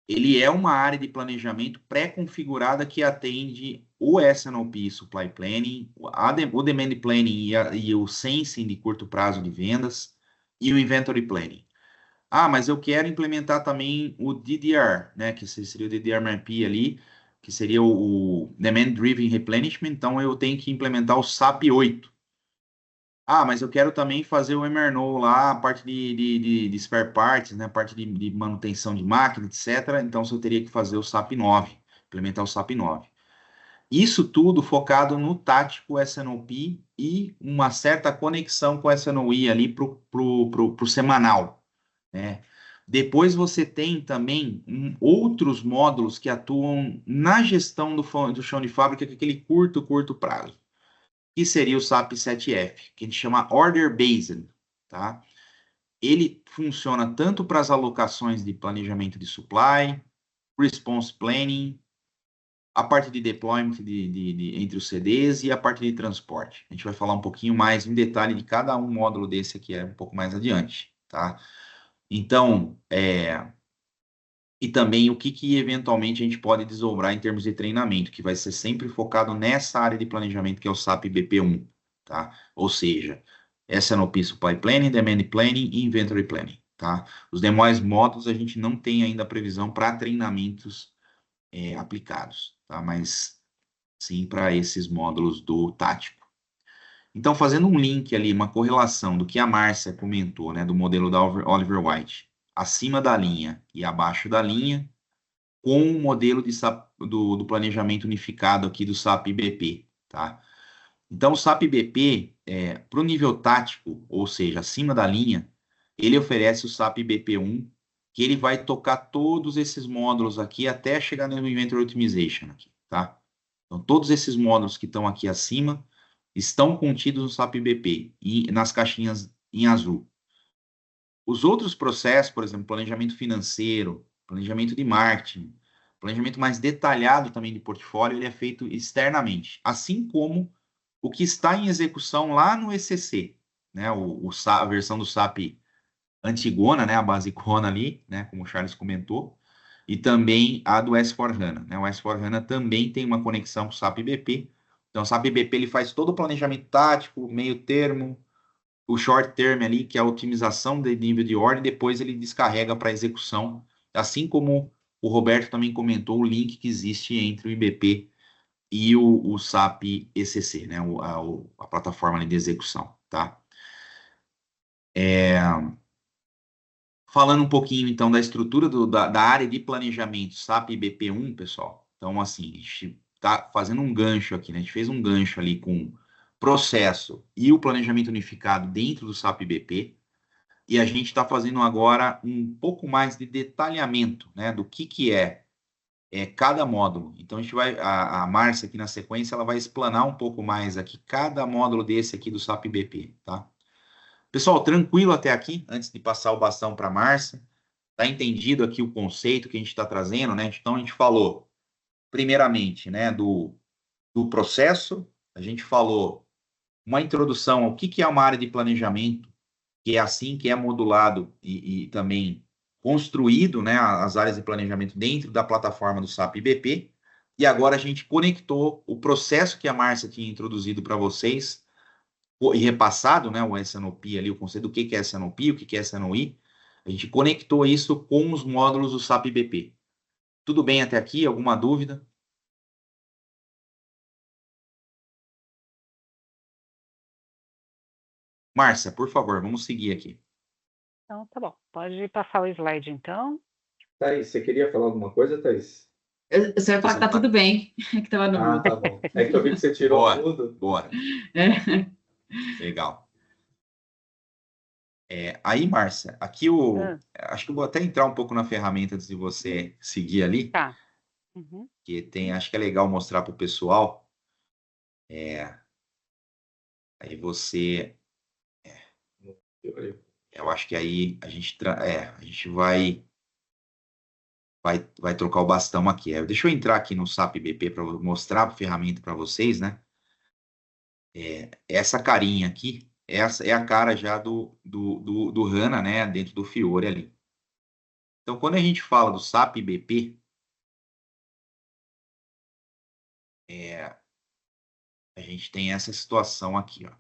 S1: ele é uma área de planejamento pré-configurada que atende o S&OP Supply Planning, o Demand Planning e o Sensing de curto prazo de vendas e o Inventory Planning. Ah, mas eu quero implementar também o DDR, né, que seria o DDR-MRP ali, que seria o Demand Driven Replenishment, então eu tenho que implementar o SAP 8. Ah, mas eu quero também fazer o MRNO lá, a parte de spare parts, né? A parte de manutenção de máquina, etc. Então, eu teria que fazer o SAP 9, implementar o SAP 9. Isso tudo focado no tático S&OP e uma certa conexão com o S&OE ali para o semanal, né? Depois você tem também outros módulos que atuam na gestão do chão de fábrica, que é aquele curto prazo, que seria o SAP 7F, que a gente chama Order Based, tá? Ele funciona tanto para as alocações de planejamento de supply, response planning, a parte de deployment entre os CDs e a parte de transporte. A gente vai falar um pouquinho mais em detalhe de cada um módulo desse aqui, um pouco mais adiante, tá? Então, e também o que eventualmente a gente pode desdobrar em termos de treinamento, que vai ser sempre focado nessa área de planejamento que é o SAP BP1, tá? Ou seja, S&OP Supply Planning, Demand Planning e Inventory Planning, tá? Os demais módulos a gente não tem ainda previsão para treinamentos aplicados, tá? Mas sim para esses módulos do tático. Então, fazendo um link ali, uma correlação do que a Márcia comentou, né, do modelo da Oliver White, acima da linha e abaixo da linha, com o modelo do planejamento unificado aqui do SAP BP, tá? Então, o SAP BP, para o nível tático, ou seja, acima da linha, ele oferece o SAP BP1, que ele vai tocar todos esses módulos aqui até chegar no Inventory Optimization aqui, tá? Então, todos esses módulos que estão aqui acima estão contidos no SAP BP e nas caixinhas em azul. Os outros processos, por exemplo, planejamento financeiro, planejamento de marketing, planejamento mais detalhado também de portfólio, ele é feito externamente, assim como o que está em execução lá no ECC, né? A versão do SAP antigona, né? A basicona ali, né? Como o Charles comentou, e também a do S4HANA, né? O S4HANA também tem uma conexão com o SAP BP. Então, o SAP BP ele faz todo o planejamento tático, meio termo, o short term ali, que é a otimização de nível de ordem, depois ele descarrega para execução, assim como o Roberto também comentou o link que existe entre o IBP e o SAP ECC, né, a plataforma ali de execução, tá? Falando um pouquinho, então, da estrutura da área de planejamento SAP BP1, pessoal, então, assim, a gente está fazendo um gancho aqui, né? A gente fez um gancho ali com processo e o planejamento unificado dentro do SAP BP, e a gente está fazendo agora um pouco mais de detalhamento, né, do que é cada módulo. Então, a gente vai, a Márcia aqui na sequência, ela vai explanar um pouco mais aqui cada módulo desse aqui do SAP BP, tá? Pessoal, tranquilo até aqui, antes de passar o bastão para a Márcia, tá entendido aqui o conceito que a gente está trazendo, né? Então, a gente falou, primeiramente, né, do processo, a gente falou uma introdução ao que é uma área de planejamento, que é assim que é modulado e também construído, né, as áreas de planejamento dentro da plataforma do SAP BP. E agora a gente conectou o processo que a Márcia tinha introduzido para vocês e repassado, né, o S&OP ali, o conceito do que é S&OP, o que é S&OI. A gente conectou isso com os módulos do SAP BP. Tudo bem até aqui? Alguma dúvida? Márcia, por favor, vamos seguir aqui.
S2: Então, tá bom. Pode passar o slide, então.
S3: Thaís, você queria falar alguma coisa, Thaís?
S4: Você vai falar que tá tudo bem, que tava no
S3: Ah,
S4: mudo.
S3: tá bom. É que eu vi que você tirou
S1: Bora.
S3: tudo.
S1: Bora.
S4: É.
S1: Legal. Aí, Márcia, aqui acho que eu vou até entrar um pouco na ferramenta antes de você seguir ali,
S2: Tá. Uhum.
S1: que acho que é legal mostrar para o pessoal. Aí você, eu acho que aí a gente vai trocar o bastão aqui. Deixa eu entrar aqui no SAP BP para mostrar a ferramenta para vocês, né? Essa carinha aqui, essa é a cara já do HANA, né? Dentro do Fiori ali. Então, quando a gente fala do SAP BP, a gente tem essa situação aqui, ó.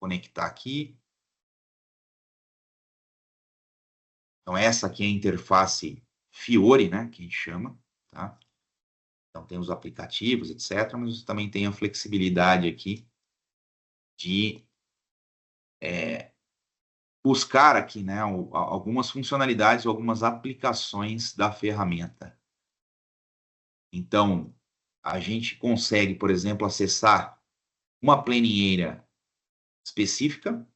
S1: Conectar aqui. Então, essa aqui é a interface Fiori, né? Que a gente chama, tá? Então, tem os aplicativos, etc. Mas também tem a flexibilidade aqui de buscar aqui, né? Algumas funcionalidades ou algumas aplicações da ferramenta. Então, a gente consegue, por exemplo, acessar uma planilheira específica,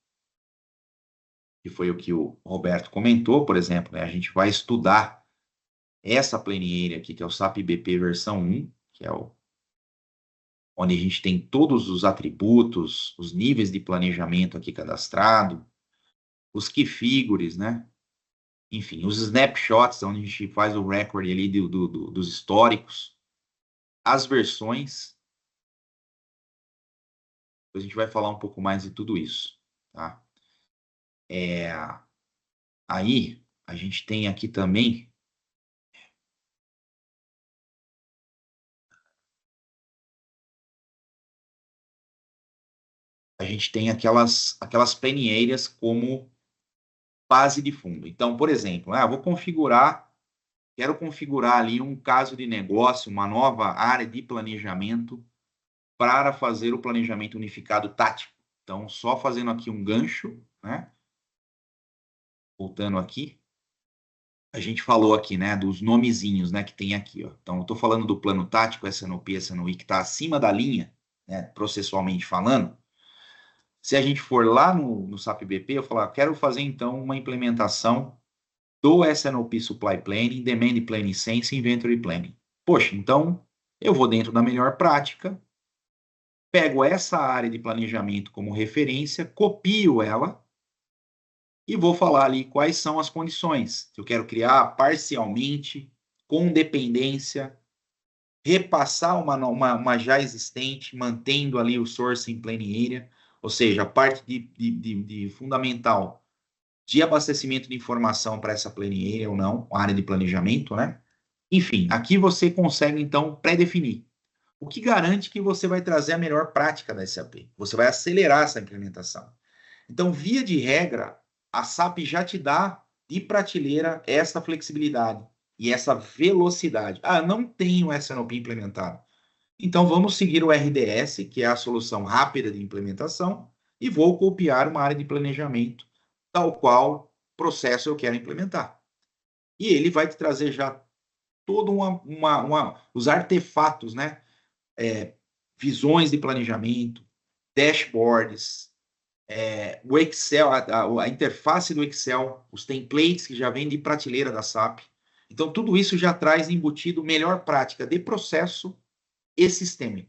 S1: que foi o que o Roberto comentou, por exemplo, né? A gente vai estudar essa planilheira aqui, que é o SAP BP versão 1, que é onde a gente tem todos os atributos, os níveis de planejamento aqui cadastrado, os key figures, né? Enfim, os snapshots, onde a gente faz o record ali dos históricos, as versões. Depois a gente vai falar um pouco mais de tudo isso, tá? Aí, a gente tem aqui também aquelas planilheiras como base de fundo. Então, por exemplo, quero configurar ali um caso de negócio, uma nova área de planejamento para fazer o planejamento unificado tático. Então, só fazendo aqui um gancho, né? Voltando aqui, a gente falou aqui, né, dos nomezinhos, né, que tem aqui, ó. Então, eu estou falando do plano tático, SNOP, SNOI, que está acima da linha, né, processualmente falando. Se a gente for lá no SAP BP, eu falar, quero fazer, então, uma implementação do SNOP Supply Planning, Demand Planning Sense e Inventory Planning. Poxa, então, eu vou dentro da melhor prática, pego essa área de planejamento como referência, copio ela e vou falar ali quais são as condições. Se eu quero criar parcialmente, com dependência, repassar uma já existente, mantendo ali o sourcing planning area, ou seja, a parte de fundamental de abastecimento de informação para essa planning area ou não, a área de planejamento, né? Enfim, aqui você consegue, então, pré-definir. O que garante que você vai trazer a melhor prática da SAP. Você vai acelerar essa implementação. Então, via de regra, a SAP já te dá de prateleira essa flexibilidade e essa velocidade. Ah, não tenho o SNOP implementado. Então, vamos seguir o RDS, que é a solução rápida de implementação, e vou copiar uma área de planejamento, tal qual processo eu quero implementar. E ele vai te trazer já todo os artefatos, né? Visões de planejamento, dashboards, o Excel, a interface do Excel, os templates que já vêm de prateleira da SAP. Então, tudo isso já traz embutido melhor prática de processo e sistema,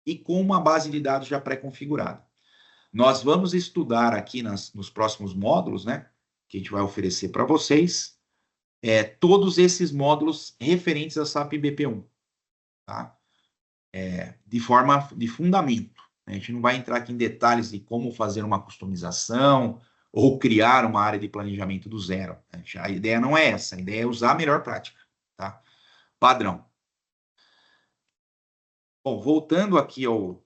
S1: e com uma base de dados já pré-configurada. Nós vamos estudar aqui nos próximos módulos, né, que a gente vai oferecer para vocês, todos esses módulos referentes a SAP BP1, tá? De forma de fundamento. A gente não vai entrar aqui em detalhes de como fazer uma customização ou criar uma área de planejamento do zero. A ideia não é essa, a ideia é usar a melhor prática, tá? Padrão. Bom, voltando aqui ao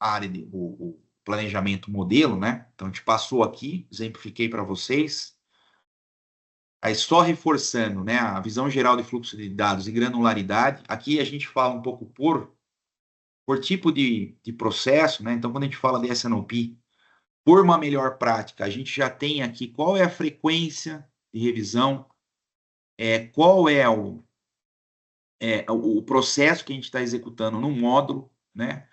S1: área o planejamento modelo, né? Então, a gente passou aqui, exemplifiquei para vocês. Aí, só reforçando, né, a visão geral de fluxo de dados e granularidade. Aqui a gente fala um pouco por por tipo de processo, né? Então, quando a gente fala de S&OP, por uma melhor prática, a gente já tem aqui qual é a frequência de revisão, qual é o processo que a gente está executando no módulo, né?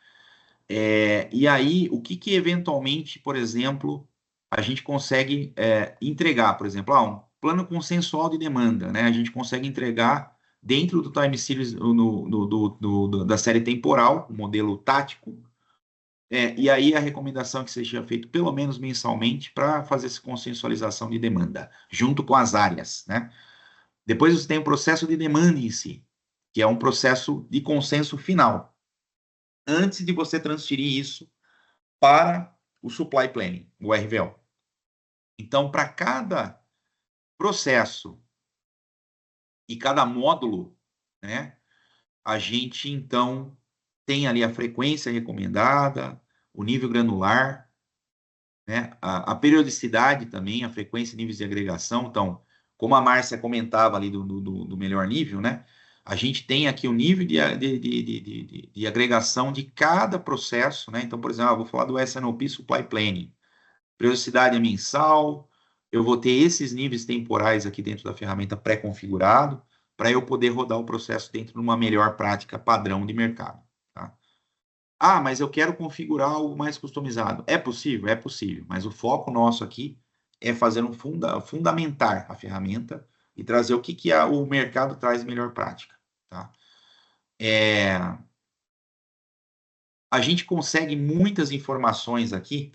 S1: E aí, o que eventualmente, por exemplo, a gente consegue entregar, por exemplo, um plano consensual de demanda, né? A gente consegue entregar dentro do time series da série temporal, o modelo tático, e aí a recomendação é que seja feito pelo menos mensalmente para fazer essa consensualização de demanda, junto com as áreas, né? Depois você tem o processo de demanda em si, que é um processo de consenso final, antes de você transferir isso para o Supply Planning, o RVO. Então, para cada processo e cada módulo, né, a gente, então, tem ali a frequência recomendada, o nível granular, né, a periodicidade também, a frequência e níveis de agregação. Então, como a Márcia comentava ali do melhor nível, né, a gente tem aqui o nível de agregação de cada processo, né? Então, por exemplo, eu vou falar do S&OP Supply Planning. Periodicidade é mensal, eu vou ter esses níveis temporais aqui dentro da ferramenta pré-configurado, para eu poder rodar o processo dentro de uma melhor prática padrão de mercado. Tá? Mas eu quero configurar algo mais customizado. É possível? É possível, mas o foco nosso aqui é fazer fundamentar a ferramenta e trazer o que o mercado traz de melhor prática. Tá? A gente consegue muitas informações aqui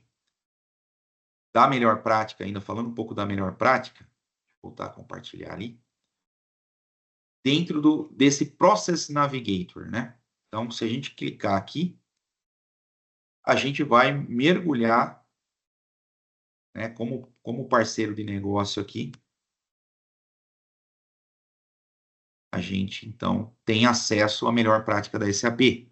S1: da melhor prática, ainda falando um pouco da melhor prática, vou voltar a compartilhar ali, dentro desse Process Navigator, né? Então, se a gente clicar aqui, a gente vai mergulhar, né, como parceiro de negócio aqui, a gente, então, tem acesso à melhor prática da SAP.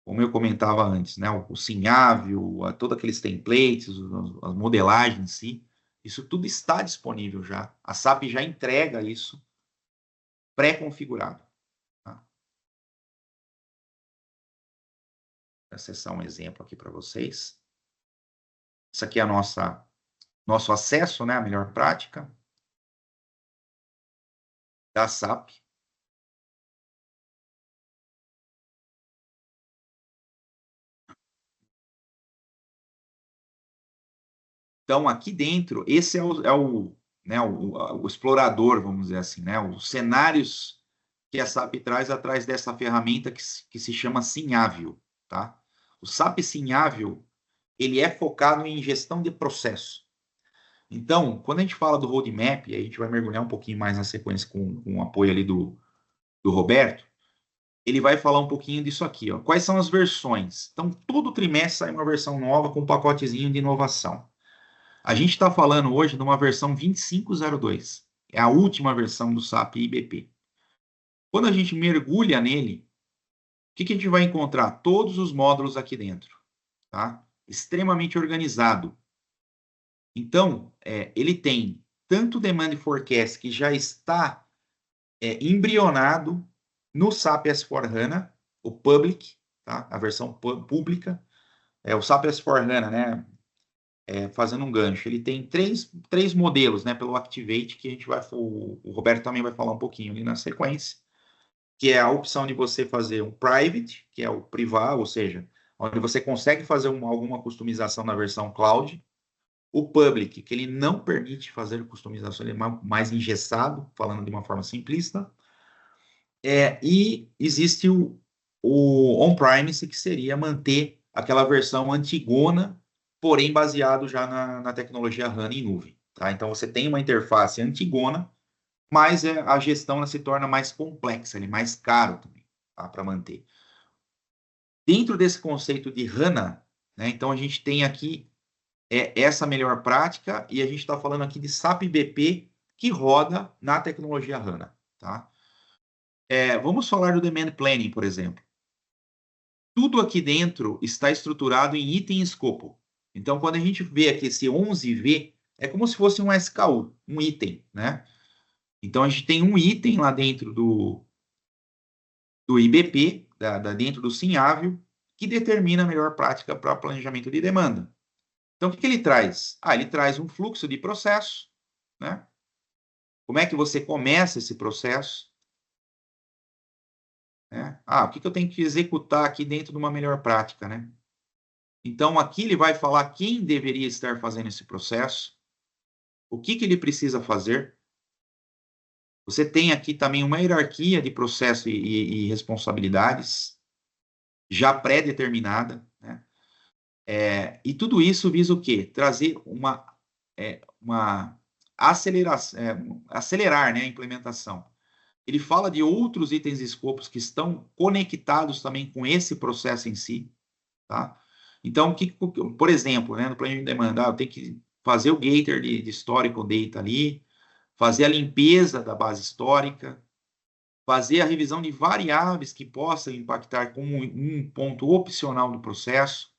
S1: Como eu comentava antes, né, o Sinhável, todos aqueles templates, as modelagens em si, isso tudo está disponível já. A SAP já entrega isso pré-configurado. Tá? Vou acessar um exemplo aqui para vocês. Isso aqui é nosso acesso, né, à melhor prática da SAP. Então, aqui dentro, esse o explorador, vamos dizer assim, né, os cenários que a SAP traz atrás dessa ferramenta que se chama Sinhável. Tá? O SAP Sinhável, ele é focado em gestão de processo. Então, quando a gente fala do roadmap, e a gente vai mergulhar um pouquinho mais na sequência com o apoio ali do Roberto, ele vai falar um pouquinho disso aqui. Ó. Quais são as versões? Então, todo trimestre sai uma versão nova com um pacotezinho de inovação. A gente está falando hoje de uma versão 25.02. É a última versão do SAP IBP. Quando a gente mergulha nele, o que a gente vai encontrar? Todos os módulos aqui dentro. Tá? Extremamente organizado. Então, ele tem tanto o Demand Forecast, que já está embrionado no SAP S/4HANA, o Public, tá? A versão pública. O SAP S/4HANA, né? Fazendo um gancho, ele tem três modelos, né? Pelo Activate, que a gente o Roberto também vai falar um pouquinho ali na sequência, que é a opção de você fazer um Private, que é o privado, ou seja, onde você consegue fazer alguma customização na versão Cloud. O Public, que ele não permite fazer customização, ele é mais engessado, falando de uma forma simplista. E existe o On-Premise, que seria manter aquela versão antigona, porém baseado já na tecnologia HANA em nuvem. Tá? Então, você tem uma interface antigona, mas a gestão se torna mais complexa, ele é mais caro também, tá? Para manter. Dentro desse conceito de HANA, né, então a gente tem aqui essa melhor prática, e a gente está falando aqui de SAP BP que roda na tecnologia HANA. Tá? Vamos falar do Demand Planning, por exemplo. Tudo aqui dentro está estruturado em item e escopo. Então, quando a gente vê aqui esse 11V, é como se fosse um SKU, um item, né? Então, a gente tem um item lá dentro do IBP, dentro do SIMAVIO, que determina a melhor prática para planejamento de demanda. Então, o que ele traz? Ele traz um fluxo de processo, né? Como é que você começa esse processo? Né? O que eu tenho que executar aqui dentro de uma melhor prática, né? Então, aqui ele vai falar quem deveria estar fazendo esse processo, o que ele precisa fazer. Você tem aqui também uma hierarquia de processo e responsabilidades já pré-determinada, né? E tudo isso visa o quê? Trazer uma aceleração, acelerar, né, a implementação. Ele fala de outros itens e escopos que estão conectados também com esse processo em si, tá? Então, por exemplo, né, no planejamento de demanda, eu tenho que fazer o gator de historical data ali, fazer a limpeza da base histórica, fazer a revisão de variáveis que possam impactar como um ponto opcional do processo,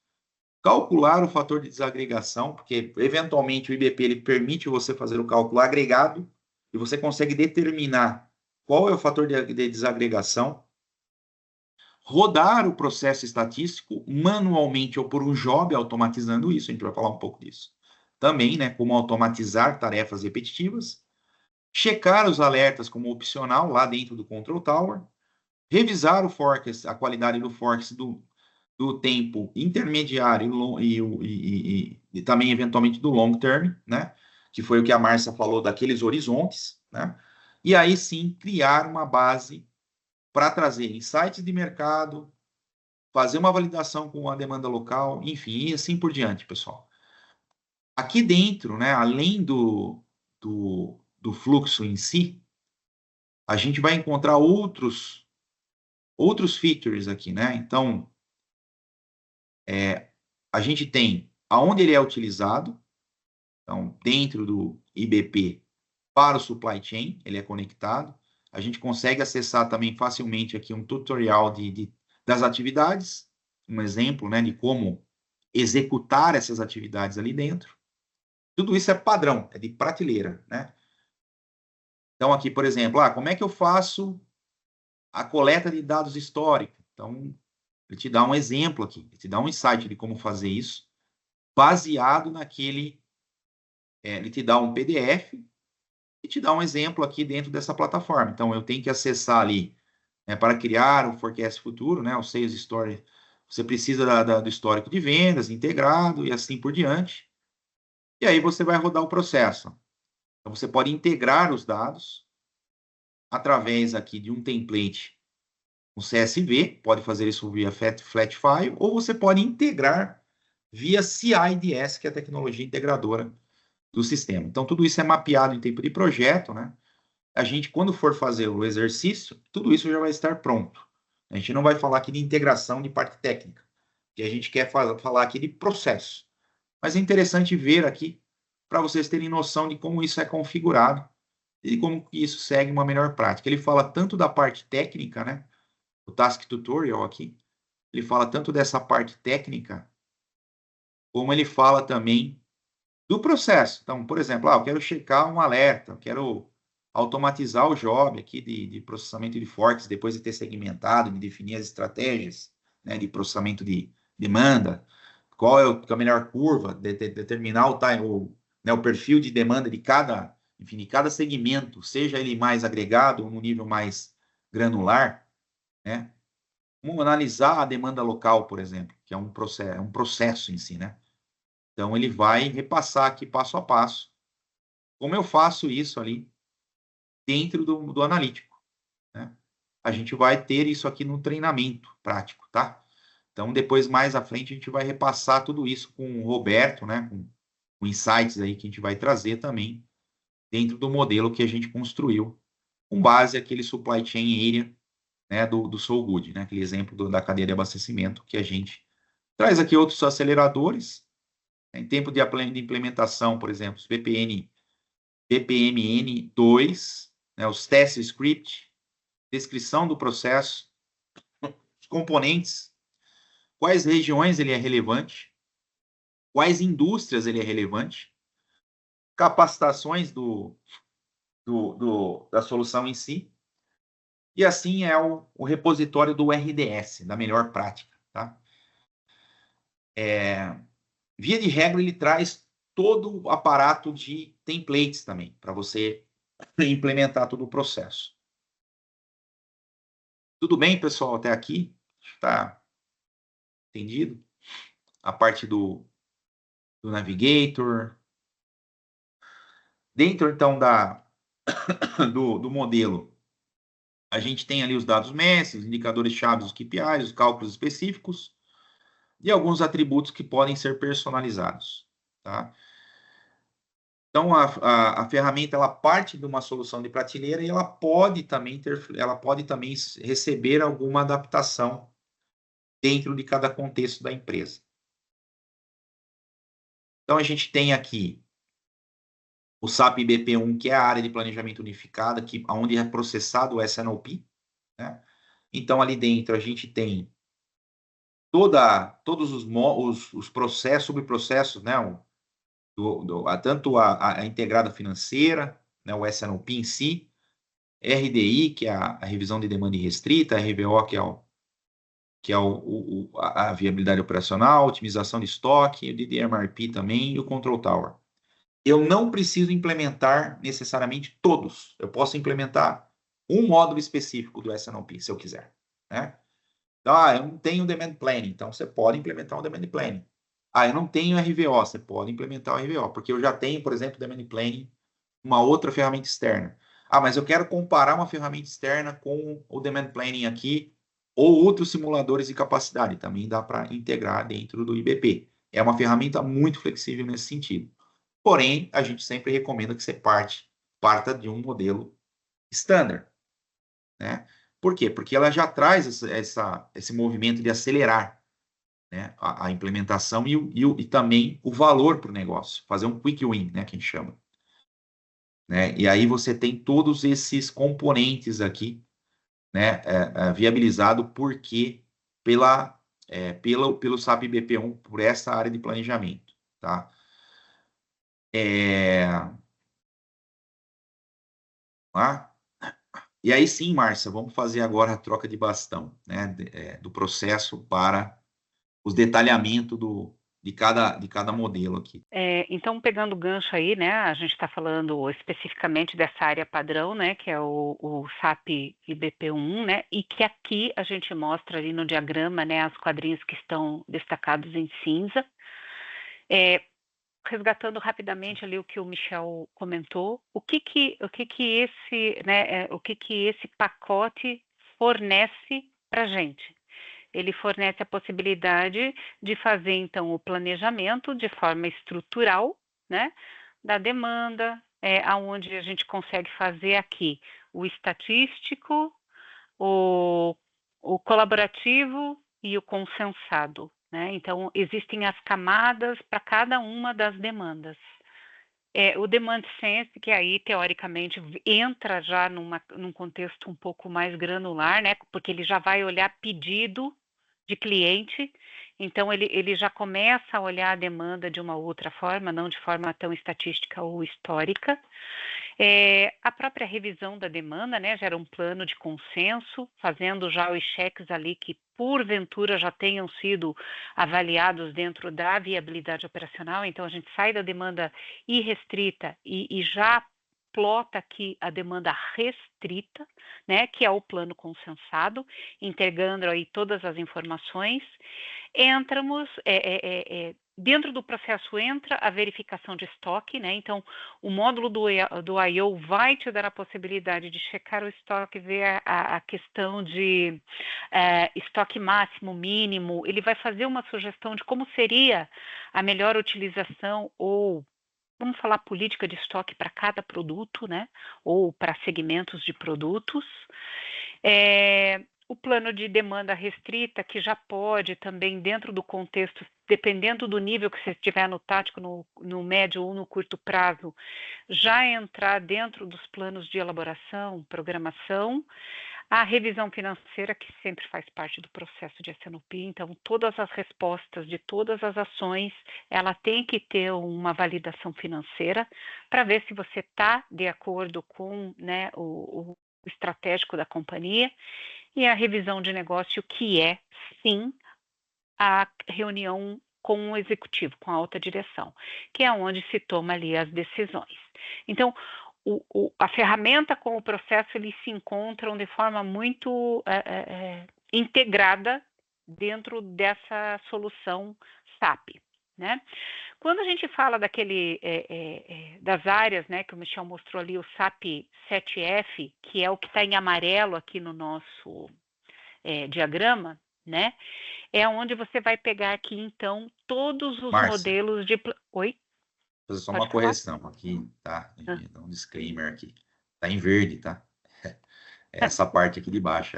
S1: calcular o fator de desagregação, porque eventualmente o IBP ele permite você fazer o cálculo agregado e você consegue determinar qual é o fator de desagregação, rodar o processo estatístico manualmente ou por um job automatizando isso, a gente vai falar um pouco disso. Também, né, como automatizar tarefas repetitivas, checar os alertas como opcional lá dentro do Control Tower, revisar o forecast, a qualidade do forecast do tempo intermediário e também, eventualmente, do long term, né? Que foi o que a Márcia falou daqueles horizontes, né? E aí, sim, criar uma base para trazer insights de mercado, fazer uma validação com a demanda local, enfim, e assim por diante, pessoal. Aqui dentro, né, além do fluxo em si, a gente vai encontrar outros features aqui, né? Então, a gente tem aonde ele é utilizado, então, dentro do IBP para o supply chain, ele é conectado. A gente consegue acessar também facilmente aqui um tutorial das atividades, um exemplo, né, de como executar essas atividades ali dentro. Tudo isso é padrão, é de prateleira, né? Então, aqui, por exemplo, como é que eu faço a coleta de dados históricos? Então, ele te dá um exemplo aqui, ele te dá um insight de como fazer isso, baseado naquele... ele te dá um PDF e te dá um exemplo aqui dentro dessa plataforma. Então, eu tenho que acessar ali, né, para criar o forecast futuro, né, o Sales Story. Você precisa do histórico de vendas integrado e assim por diante. E aí você vai rodar o processo. Então, você pode integrar os dados através aqui de um template, um CSV, pode fazer isso via Flatfile, ou você pode integrar via CIDS, que é a tecnologia integradora do sistema. Então, tudo isso é mapeado em tempo de projeto, né? A gente, quando for fazer o exercício, tudo isso já vai estar pronto. A gente não vai falar aqui de integração de parte técnica, que a gente quer falar aqui de processo. Mas é interessante ver aqui, para vocês terem noção de como isso é configurado e como isso segue uma melhor prática. Ele fala tanto da parte técnica, né? O Task Tutorial aqui, ele fala tanto dessa parte técnica, como ele fala também do processo. Então, por exemplo, eu quero checar um alerta, eu quero automatizar o job aqui de processamento de forecasts, depois de ter segmentado, de definir as estratégias, né, de processamento de demanda, qual é a melhor curva, determinar o perfil de demanda de cada segmento, seja ele mais agregado ou no nível mais granular, né? Vamos analisar a demanda local, por exemplo, que é um processo em si, né? Então, ele vai repassar aqui passo a passo como eu faço isso ali dentro do analítico, né? A gente vai ter isso aqui no treinamento prático, tá? Então, depois, mais à frente, a gente vai repassar tudo isso com o Roberto, né? Com insights aí que a gente vai trazer também dentro do modelo que a gente construiu, com base naquele supply chain area, né, do So Good, né? Aquele exemplo da cadeia de abastecimento que a gente traz aqui outros aceleradores, em tempo de implementação, por exemplo, os BPMN2, né, os test script, descrição do processo, os componentes, quais regiões ele é relevante, quais indústrias ele é relevante, capacitações da solução em si, E assim é o repositório do RDS, da melhor prática, tá? Via de regra, ele traz todo o aparato de templates também, para você implementar todo o processo. Tudo bem, pessoal, até aqui? Está entendido? A parte do Navigator. Dentro, então, do modelo, a gente tem ali os dados mestres, os indicadores-chave, os KPIs, os cálculos específicos e alguns atributos que podem ser personalizados, tá? Então, a ferramenta, ela parte de uma solução de prateleira e ela pode também receber alguma adaptação dentro de cada contexto da empresa. Então, a gente tem aqui o SAP BP1, que é a área de planejamento unificada, onde é processado o S&OP, né? Então, ali dentro, a gente tem todos os processos, subprocessos, né? Tanto a integrada financeira, né? O S&OP em si, RDI, que é a revisão de demanda irrestrita, a RVO, que é a viabilidade operacional, otimização de estoque, o DDMRP também, e o Control Tower. Eu não preciso implementar necessariamente todos. Eu posso implementar um módulo específico do S&OP, se eu quiser, né? Então, eu não tenho Demand Planning, então você pode implementar um Demand Planning. Eu não tenho RVO, você pode implementar o RVO, porque eu já tenho, por exemplo, Demand Planning, uma outra ferramenta externa. Mas eu quero comparar uma ferramenta externa com o Demand Planning aqui, ou outros simuladores de capacidade, também dá para integrar dentro do IBP. É uma ferramenta muito flexível nesse sentido. Porém, a gente sempre recomenda que você parta de um modelo standard, né? Por quê? Porque ela já traz esse movimento de acelerar, né, a implementação e também o valor para o negócio, fazer um quick win, né, que a gente chama. Né? E aí você tem todos esses componentes aqui, né, viabilizado pelo SAP BP1, por essa área de planejamento, tá? E aí sim, Márcia, vamos fazer agora a troca de bastão, né, do processo para os detalhamentos de cada modelo aqui.
S2: Então, pegando o gancho aí, né, a gente está falando especificamente dessa área padrão, né, que é o SAP IBP1, né, e que aqui a gente mostra ali no diagrama, né, as quadrinhos que estão destacados em cinza. Resgatando rapidamente ali o que o Michel comentou, o que esse pacote fornece para a gente? Ele fornece a possibilidade de fazer, então, o planejamento de forma estrutural, né, da demanda, aonde a gente consegue fazer aqui o estatístico, o colaborativo e o consensado, né? Então, existem as camadas para cada uma das demandas. O Demand Sense, que aí, teoricamente, entra já num contexto um pouco mais granular, né? Porque ele já vai olhar pedido de cliente, então ele já começa a olhar a demanda de uma outra forma, não de forma tão estatística ou histórica. A própria revisão da demanda, né, gera um plano de consenso, fazendo já os cheques ali que, porventura, já tenham sido avaliados dentro da viabilidade operacional. Então, a gente sai da demanda irrestrita e já plota aqui a demanda restrita, né, que é o plano consensado, integrando aí todas as informações. Entramos, dentro do processo entra a verificação de estoque, né? Então, o módulo do I/O vai te dar a possibilidade de checar o estoque, ver a questão de estoque máximo, mínimo. Ele vai fazer uma sugestão de como seria a melhor utilização ou, vamos falar, política de estoque para cada produto, né? Ou para segmentos de produtos. O plano de demanda restrita, que já pode também, dentro do contexto, dependendo do nível que você estiver no tático, no médio ou no curto prazo, já entrar dentro dos planos de elaboração, programação. A revisão financeira, que sempre faz parte do processo de S&OP, então todas as respostas de todas as ações, ela tem que ter uma validação financeira para ver se você está de acordo com, né, estratégico da companhia, e a revisão de negócio, que é, sim, a reunião com o executivo, com a alta direção, que é onde se toma ali as decisões. Então, a ferramenta com o processo, eles se encontram de forma muito integrada dentro dessa solução SAP, né? Quando a gente fala das áreas, né, que o Michel mostrou ali, o SAP 7F, que é o que está em amarelo aqui no nosso diagrama, né? É onde você vai pegar aqui, então, todos os
S1: Márcia,
S2: modelos de... Oi?
S1: vou fazer só
S2: Pode
S1: uma
S2: falar?
S1: correção aqui, tá? Dá um disclaimer aqui. Tá em verde, tá? É essa parte aqui de baixo,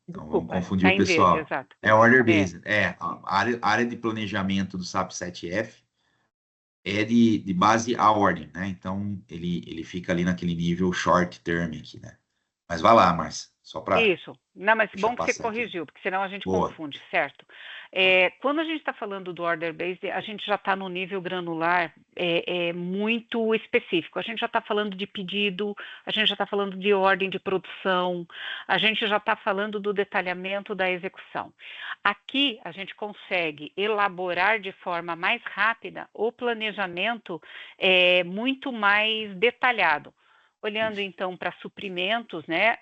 S1: Então vamos
S2: Desculpa,
S1: confundir
S2: tá
S1: o
S2: em verde,
S1: pessoal.
S2: exato.
S1: É order based. A área de planejamento do SAP 7F é de base a ordem, né? Então ele fica ali naquele nível short term aqui, né? Mas vai lá, Márcia, só para
S2: Isso. Não, mas
S1: deixar
S2: bom que você
S1: passar aqui.
S2: corrigiu, porque senão a gente
S1: Boa.
S2: confunde, certo? Quando a gente está falando do order based, a gente já está no nível granular muito específico. A gente já está falando de pedido, a gente já está falando de ordem de produção, a gente já está falando do detalhamento da execução. Aqui a gente consegue elaborar de forma mais rápida o planejamento muito mais detalhado. Olhando, então, para suprimentos, né,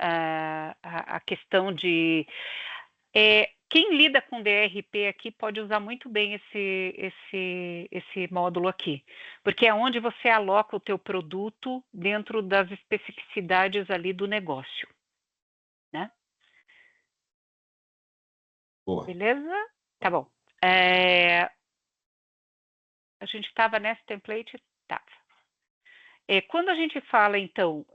S2: a questão de... quem lida com DRP aqui pode usar muito bem esse módulo aqui, porque é onde você aloca o teu produto dentro das especificidades ali do negócio, né?
S1: Boa.
S2: Beleza? Tá bom. A gente estava nesse template? Tá. Quando a gente fala, então,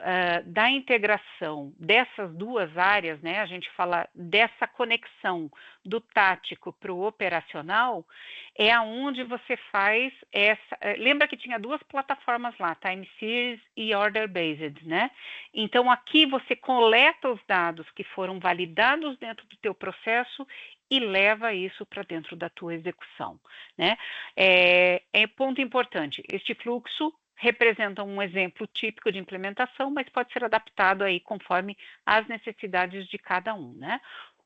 S2: da integração dessas duas áreas, né, a gente fala dessa conexão do tático para o operacional, é aonde você faz essa... lembra que tinha duas plataformas lá, Time Series e Order Based, né? Então, aqui você coleta os dados que foram validados dentro do teu processo e leva isso para dentro da tua execução, né? Ponto importante, este fluxo representa um exemplo típico de implementação, mas pode ser adaptado aí conforme as necessidades de cada um, né?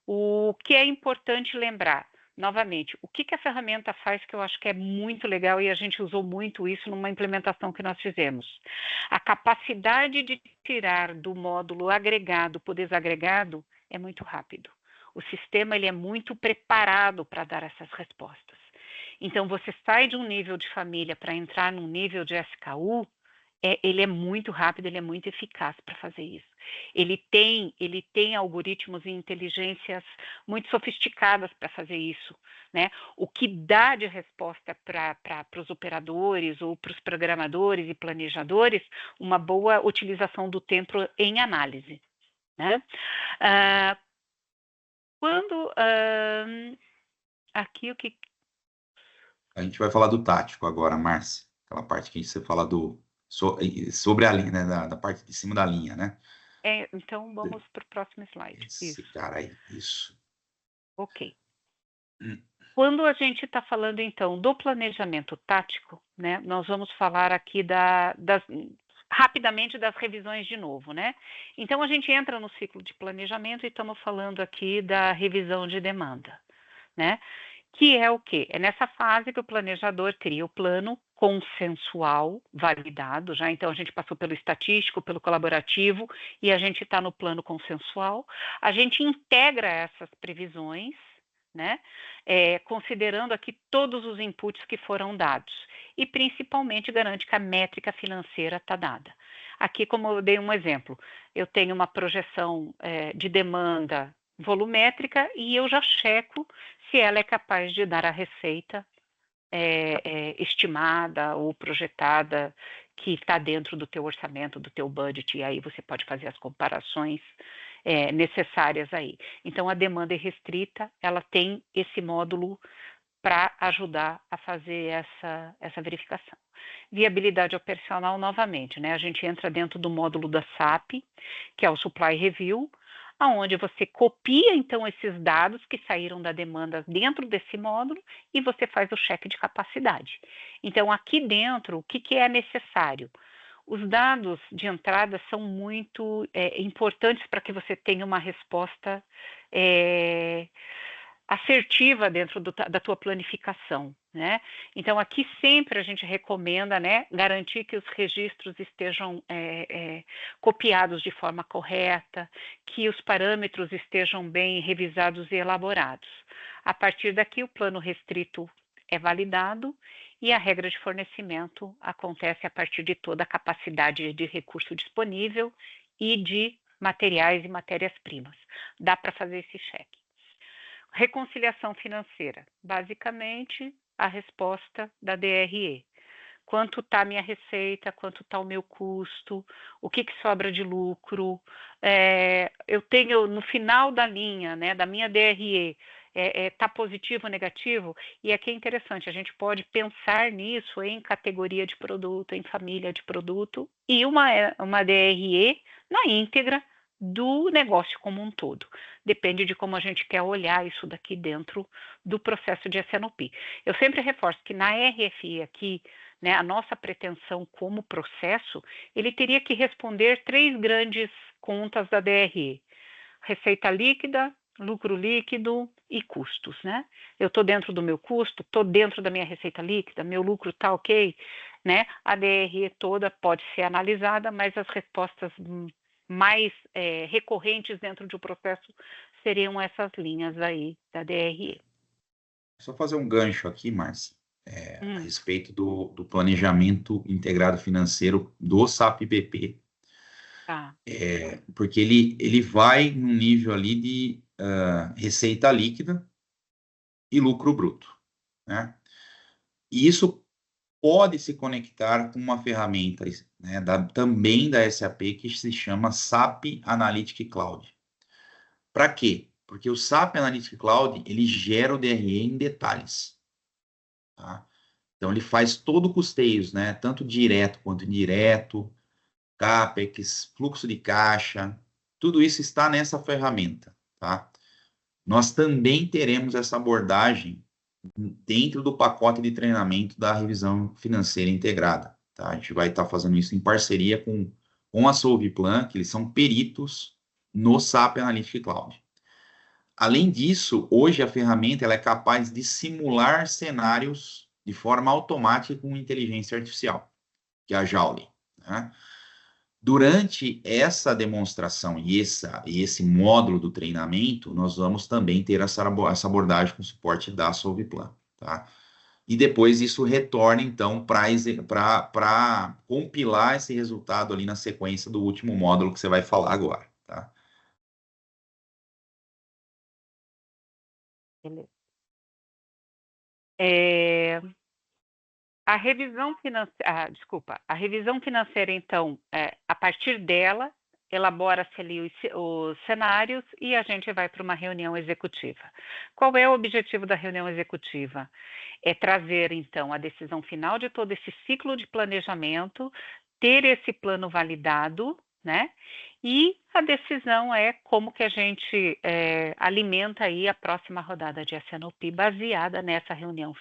S2: O que é importante lembrar, novamente, o que a ferramenta faz que eu acho que é muito legal e a gente usou muito isso numa implementação que nós fizemos. A capacidade de tirar do módulo agregado para o desagregado é muito rápido. O sistema ele é muito preparado para dar essas respostas. Então, você sai de um nível de família para entrar num nível de SKU, ele é muito rápido, ele é muito eficaz para fazer isso. Ele tem algoritmos e inteligências muito sofisticadas para fazer isso, né? O que dá de resposta para os operadores ou para os programadores e planejadores uma boa utilização do tempo em análise, né? Aqui o que...
S1: A gente vai falar do tático agora, Márcia. Aquela parte que você fala sobre a linha, né? Da parte de cima da linha, né?
S2: Então, vamos para o próximo slide.
S1: Esse cara aí, isso.
S2: Ok. Quando a gente está falando, então, do planejamento tático, né? Nós vamos falar aqui rapidamente das revisões de novo, né? Então, a gente entra no ciclo de planejamento e estamos falando aqui da revisão de demanda, né? Que é o quê? É nessa fase que o planejador cria o plano consensual, validado já. Então, a gente passou pelo estatístico, pelo colaborativo, e a gente está no plano consensual. A gente integra essas previsões, né? Considerando aqui todos os inputs que foram dados. E, principalmente, garante que a métrica financeira está dada. Aqui, como eu dei um exemplo, eu tenho uma projeção de demanda volumétrica e eu já checo se ela é capaz de dar a receita estimada ou projetada que está dentro do teu orçamento, do teu budget, e aí você pode fazer as comparações necessárias aí. Então, a demanda irrestrita, ela tem esse módulo para ajudar a fazer essa verificação. Viabilidade operacional, novamente, né? A gente entra dentro do módulo da SAP, que é o Supply Review, onde você copia, então, esses dados que saíram da demanda dentro desse módulo e você faz o cheque de capacidade. Então, aqui dentro, o que é necessário? os dados de entrada são muito importantes para que você tenha uma resposta assertiva dentro da tua planificação, né? Então, aqui sempre a gente recomenda, né, garantir que os registros estejam copiados de forma correta, que os parâmetros estejam bem revisados e elaborados. A partir daqui, o plano restrito é validado e a regra de fornecimento acontece a partir de toda a capacidade de recurso disponível e de materiais e matérias-primas. Dá para fazer esse cheque. Reconciliação financeira, basicamente a resposta da DRE. Quanto está a minha receita, quanto está o meu custo, o que sobra de lucro. Eu tenho no final da linha, né, da minha DRE, está positivo ou negativo? E aqui é interessante, a gente pode pensar nisso em categoria de produto, em família de produto, e uma DRE na íntegra do negócio como um todo. Depende de como a gente quer olhar isso daqui dentro do processo de S&OP. Eu sempre reforço que na RFI aqui, né, a nossa pretensão como processo, ele teria que responder 3 grandes contas da DRE. Receita líquida, lucro líquido e custos, né? Eu estou dentro do meu custo, estou dentro da minha receita líquida, meu lucro está ok, né? A DRE toda pode ser analisada, mas as respostas mais recorrentes dentro de um processo seriam essas linhas aí da DRE.
S1: Só fazer um gancho aqui, Márcia, a respeito do planejamento integrado financeiro do SAP BP.
S2: Tá.
S1: Porque ele vai num nível ali de receita líquida e lucro bruto, né? E isso pode se conectar com uma ferramenta, né, também da SAP, que se chama SAP Analytics Cloud. Para quê? Porque o SAP Analytics Cloud, ele gera o DRE em detalhes, tá? Então, ele faz todo o custeio, né, tanto direto quanto indireto, CAPEX, fluxo de caixa, tudo isso está nessa ferramenta, tá? Nós também teremos essa abordagem dentro do pacote de treinamento da revisão financeira integrada, tá? A gente vai estar fazendo isso em parceria com a Solviplan, que eles são peritos no SAP Analytics Cloud. Além disso, hoje a ferramenta ela é capaz de simular cenários de forma automática com inteligência artificial, que é a Joule, né? Durante essa demonstração e esse módulo do treinamento, nós vamos também ter essa abordagem com suporte da Solviplan, tá? E depois isso retorna, então, para compilar esse resultado ali na sequência do último módulo que você vai falar agora, tá?
S2: Beleza. A revisão financeira, a revisão financeira, então, a partir dela, elabora-se ali os cenários e a gente vai para uma reunião executiva. Qual é o objetivo da reunião executiva? É trazer, então, a decisão final de todo esse ciclo de planejamento, ter esse plano validado, né? E a decisão é como que a gente alimenta aí a próxima rodada de S&OP baseada nessa reunião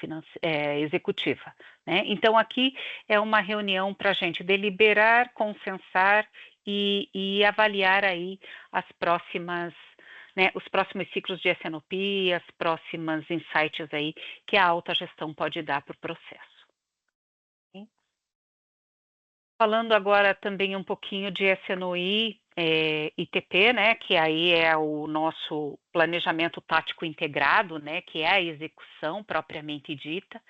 S2: executiva, né? Então, aqui é uma reunião para a gente deliberar, consensar e avaliar aí as próximas, né, os próximos ciclos de S&OP, as próximas insights aí que a alta gestão pode dar para o processo. Falando agora também um pouquinho de S&OI ITP, né, que aí é o nosso planejamento tático integrado, né, que é a execução propriamente dita.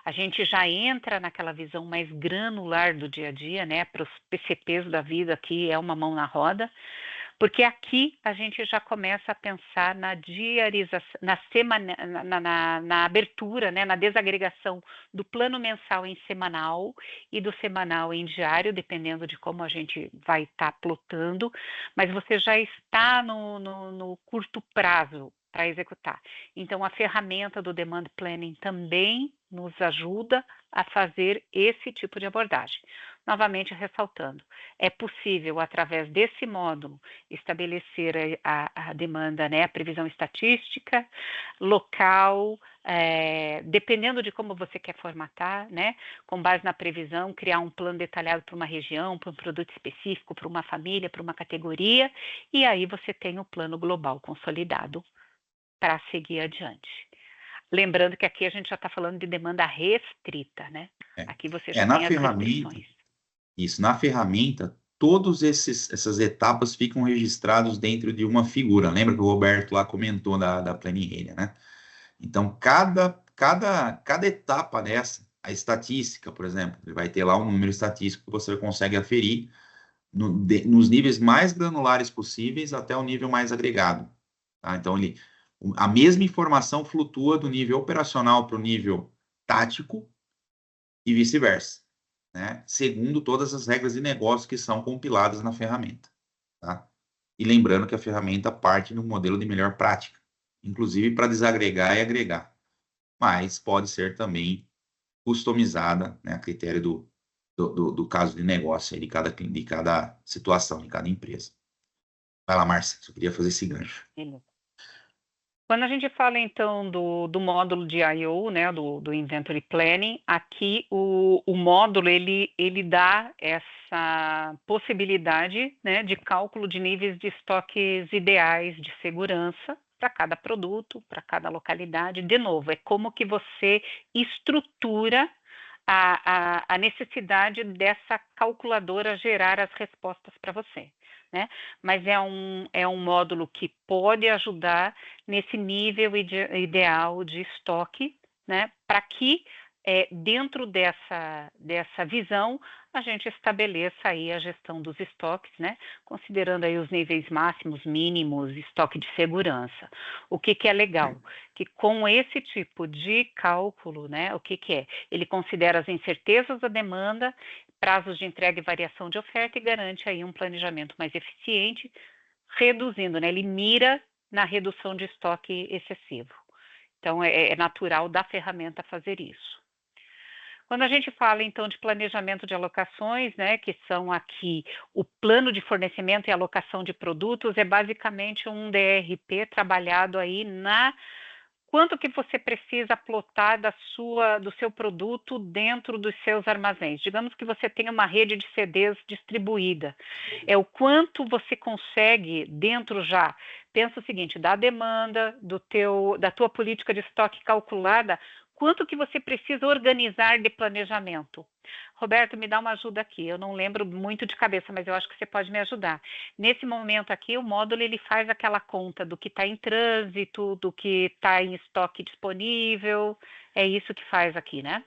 S2: A gente já entra naquela visão mais granular do dia a dia, né, para os PCPs da vida, que é uma mão na roda, porque aqui a gente já começa a pensar na diarização, na abertura, né, na desagregação do plano mensal em semanal e do semanal em diário, dependendo de como a gente vai estar plotando, mas você já está no curto prazo para executar. Então, a ferramenta do Demand Planning também nos ajuda a fazer esse tipo de abordagem. Novamente ressaltando, é possível, através desse módulo, estabelecer a demanda, né, a previsão estatística, local, dependendo de como você quer formatar, né, com base na previsão, criar um plano detalhado para uma região, para um produto específico, para uma família, para uma categoria, e aí você tem o plano global consolidado para seguir adiante. Lembrando que aqui a gente já está falando de demanda restrita, né? Aqui você já
S1: na
S2: tem as
S1: ferramenta,
S2: restrições.
S1: isso, na ferramenta, todas essas etapas ficam registradas dentro de uma figura. Lembra que o Roberto lá comentou da planilha, né? Então, cada etapa dessa, a estatística, por exemplo, ele vai ter lá um número estatístico que você consegue aferir nos níveis mais granulares possíveis até o nível mais agregado. Tá? Então, a mesma informação flutua do nível operacional para o nível tático e vice-versa, né? Segundo todas as regras de negócio que são compiladas na ferramenta. Tá? E lembrando que a ferramenta parte no modelo de melhor prática, inclusive para desagregar e agregar, mas pode ser também customizada, né, a critério do caso de negócio, de cada situação, de cada empresa. Vai lá, Márcia, só queria fazer esse gancho.
S2: Quando a gente fala, então, do módulo de I/O, né, do Inventory Planning, aqui o módulo, ele dá essa possibilidade, né, de cálculo de níveis de estoques ideais de segurança para cada produto, para cada localidade. De novo, é como que você estrutura a necessidade dessa calculadora gerar as respostas para você, né? Mas é um módulo que pode ajudar nesse nível ideal de estoque, né? Para que dentro dessa visão a gente estabeleça aí a gestão dos estoques, né? Considerando aí os níveis máximos, mínimos, estoque de segurança. O que é legal? Que com esse tipo de cálculo, né? O que é? Ele considera as incertezas da demanda, prazos de entrega e variação de oferta e garante aí um planejamento mais eficiente, reduzindo, né? Ele mira na redução de estoque excessivo. Então, é natural da ferramenta fazer isso. Quando a gente fala, então, de planejamento de alocações, né, que são aqui o plano de fornecimento e alocação de produtos, é basicamente um DRP trabalhado aí quanto que você precisa plotar do seu produto dentro dos seus armazéns. Digamos que você tem uma rede de CDs distribuída. É o quanto você consegue dentro já. Pensa o seguinte, da demanda, da tua política de estoque calculada, quanto que você precisa organizar de planejamento? Roberto, me dá uma ajuda aqui. Eu não lembro muito de cabeça, mas eu acho que você pode me ajudar. Nesse momento aqui, o módulo ele faz aquela conta do que está em trânsito, do que está em estoque disponível. É isso que faz aqui, né?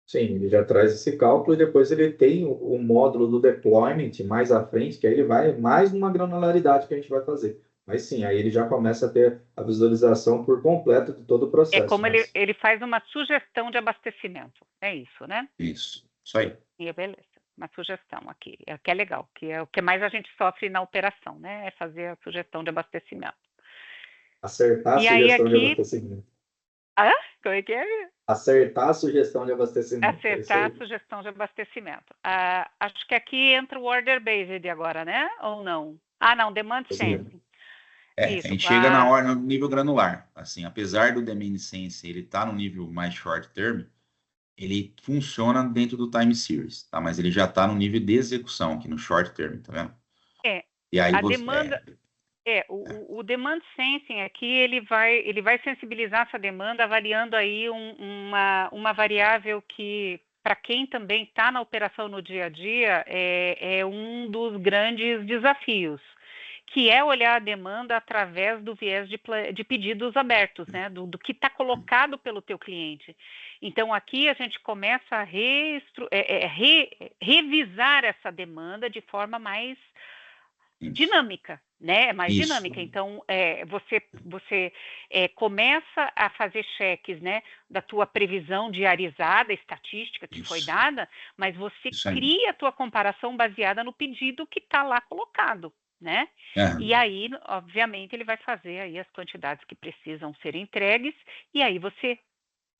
S3: Sim, ele já traz esse cálculo e depois ele tem o módulo do deployment mais à frente, que aí ele vai mais numa granularidade que a gente vai fazer. Mas sim, aí ele já começa a ter a visualização por completo de todo o processo.
S2: É como ele faz uma sugestão de abastecimento. É isso, né?
S1: Isso aí.
S2: E beleza. Uma sugestão aqui, que é legal, que é o que mais a gente sofre na operação, né? É fazer a sugestão de abastecimento.
S3: Acertar a sugestão de abastecimento.
S2: Como é que é?
S3: Acertar a sugestão de abastecimento.
S2: Acertar a sugestão de abastecimento. Acho que aqui entra o order based agora, né? Ou não? Não, demand sensing.
S1: Isso, a gente chega no nível granular. Assim, apesar do demand sensing ele tá no nível mais short term, ele funciona dentro do time series, tá? Mas ele já está no nível de execução aqui no short term, tá vendo?
S2: E aí demanda. O demand sensing aqui, ele vai sensibilizar essa demanda avaliando aí uma variável que, para quem também está na operação no dia a dia, é um dos grandes desafios, que é olhar a demanda através do viés de pedidos abertos, né? Do que está colocado pelo teu cliente. Então, aqui a gente começa a revisar essa demanda de forma mais dinâmica, né? Mais dinâmica. Então, você começa a fazer cheques, né, da tua previsão diarizada, estatística que foi dada, mas você cria a tua comparação baseada no pedido que está lá colocado, né? E aí, obviamente, ele vai fazer aí as quantidades que precisam ser entregues, e aí você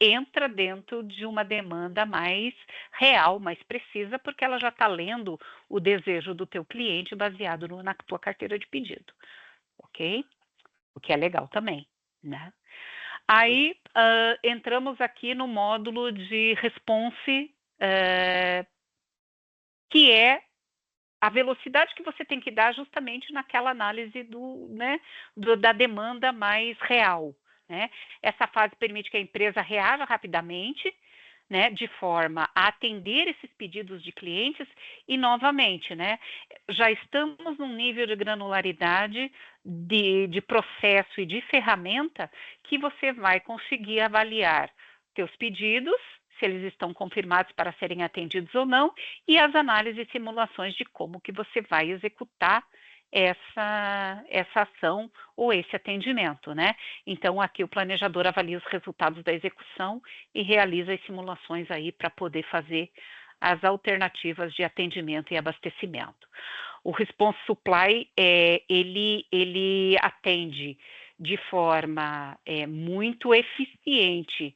S2: entra dentro de uma demanda mais real, mais precisa, porque ela já está lendo o desejo do teu cliente baseado na tua carteira de pedido, ok? O que é legal também, né? Aí entramos aqui no módulo de response, que é a velocidade que você tem que dar justamente naquela análise da demanda mais real, né? Essa fase permite que a empresa reaja rapidamente, né, de forma a atender esses pedidos de clientes e, novamente, né, já estamos num nível de granularidade de processo e de ferramenta que você vai conseguir avaliar seus pedidos, se eles estão confirmados para serem atendidos ou não, e as análises e simulações de como que você vai executar essa ação ou esse atendimento, né? Então, aqui o planejador avalia os resultados da execução e realiza as simulações aí para poder fazer as alternativas de atendimento e abastecimento. O Response Supply, ele atende de forma muito eficiente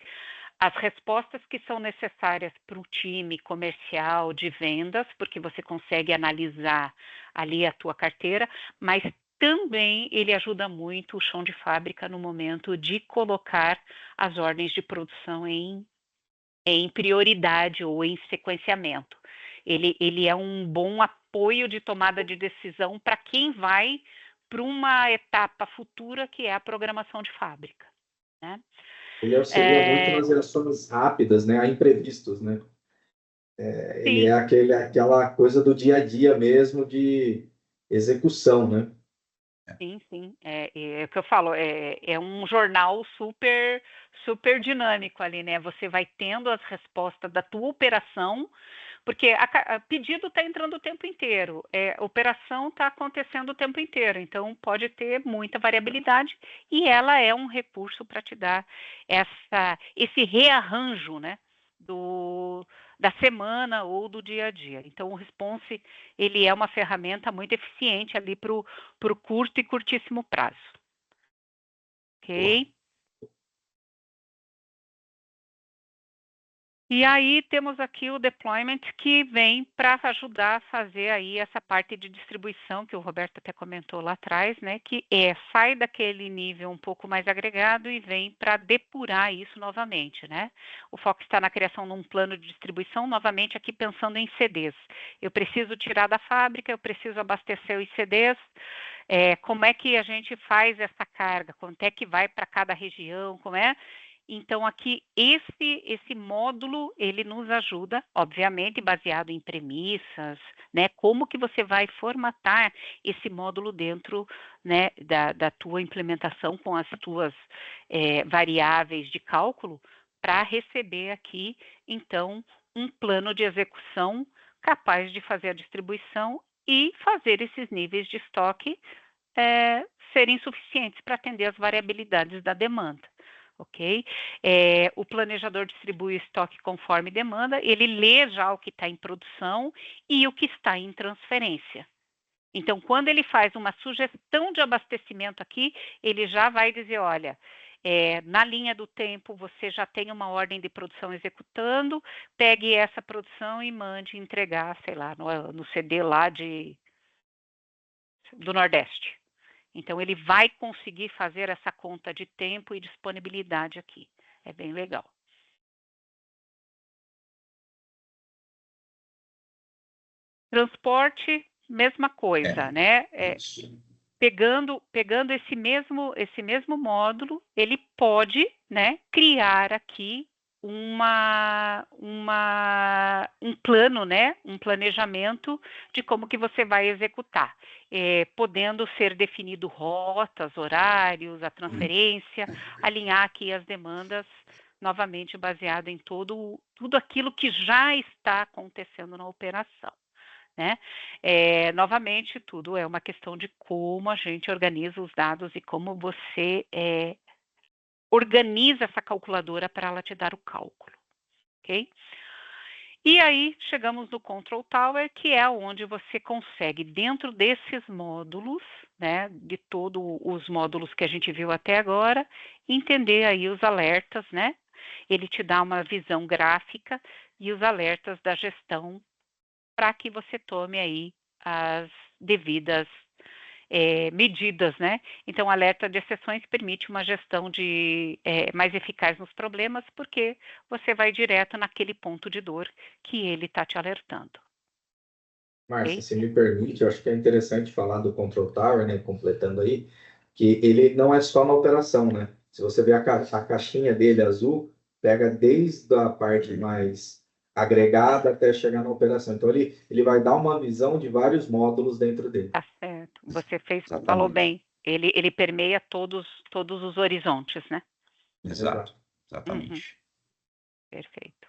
S2: as respostas que são necessárias para o time comercial de vendas, porque você consegue analisar ali a tua carteira, mas também ele ajuda muito o chão de fábrica no momento de colocar as ordens de produção em prioridade ou em sequenciamento. Ele é um bom apoio de tomada de decisão para quem vai para uma etapa futura, que é a programação de fábrica, né?
S3: Ele auxilia muito nas reações rápidas, né, a imprevistos, né? Ele é aquela coisa do dia a dia mesmo de execução, né?
S2: Sim, sim. É o que eu falo, é um jornal super dinâmico ali, né? Você vai tendo as respostas da tua operação, porque pedido está entrando o tempo inteiro, operação está acontecendo o tempo inteiro, então pode ter muita variabilidade e ela é um recurso para te dar esse rearranjo, né, da semana ou do dia a dia. Então o Response, ele é uma ferramenta muito eficiente ali para o curto e curtíssimo prazo. Ok? E aí temos aqui o deployment, que vem para ajudar a fazer aí essa parte de distribuição que o Roberto até comentou lá atrás, né? Que sai daquele nível um pouco mais agregado e vem para depurar isso novamente, né? O foco está na criação de um plano de distribuição, novamente aqui pensando em CDs. Eu preciso tirar da fábrica, eu preciso abastecer os CDs. Como é que a gente faz essa carga? Quanto é que vai para cada região? Como é? Então, aqui, esse módulo, ele nos ajuda, obviamente, baseado em premissas, né? Como que você vai formatar esse módulo dentro, né, da tua implementação com as tuas variáveis de cálculo para receber aqui, então, um plano de execução capaz de fazer a distribuição e fazer esses níveis de estoque serem suficientes para atender as variabilidades da demanda. Ok? O planejador distribui o estoque conforme demanda, ele lê já o que está em produção e o que está em transferência. Então, quando ele faz uma sugestão de abastecimento aqui, ele já vai dizer, olha, na linha do tempo você já tem uma ordem de produção executando, pegue essa produção e mande entregar, sei lá, no CD lá do Nordeste. Então, ele vai conseguir fazer essa conta de tempo e disponibilidade aqui. É bem legal. Transporte, mesma coisa, né? Pegando esse mesmo módulo, ele pode, né, criar aqui um plano, né, um planejamento de como que você vai executar, podendo ser definido rotas, horários, a transferência, alinhar aqui as demandas, novamente baseado em tudo aquilo que já está acontecendo na operação, né? Novamente, tudo é uma questão de como a gente organiza os dados e como você organiza essa calculadora para ela te dar o cálculo, ok? E aí, chegamos no Control Tower, que é onde você consegue, dentro desses módulos, né, de todos os módulos que a gente viu até agora, entender aí os alertas, né? Ele te dá uma visão gráfica e os alertas da gestão para que você tome aí as devidas medidas, né? Então, alerta de exceções permite uma gestão mais eficaz nos problemas, porque você vai direto naquele ponto de dor que ele está te alertando.
S3: Márcia,
S2: Ok?
S3: se me permite, eu acho que é interessante falar do Control Tower, né, completando aí, que ele não é só na operação, né? Se você ver a caixinha dele azul, pega desde a parte mais agregada até chegar na operação. Então, ele vai dar uma visão de vários módulos dentro dele.
S2: Tá certo. Você falou
S1: Exatamente.
S2: bem. Ele permeia todos os horizontes, né?
S1: Exato.
S2: Uhum,
S1: Exatamente.
S2: perfeito.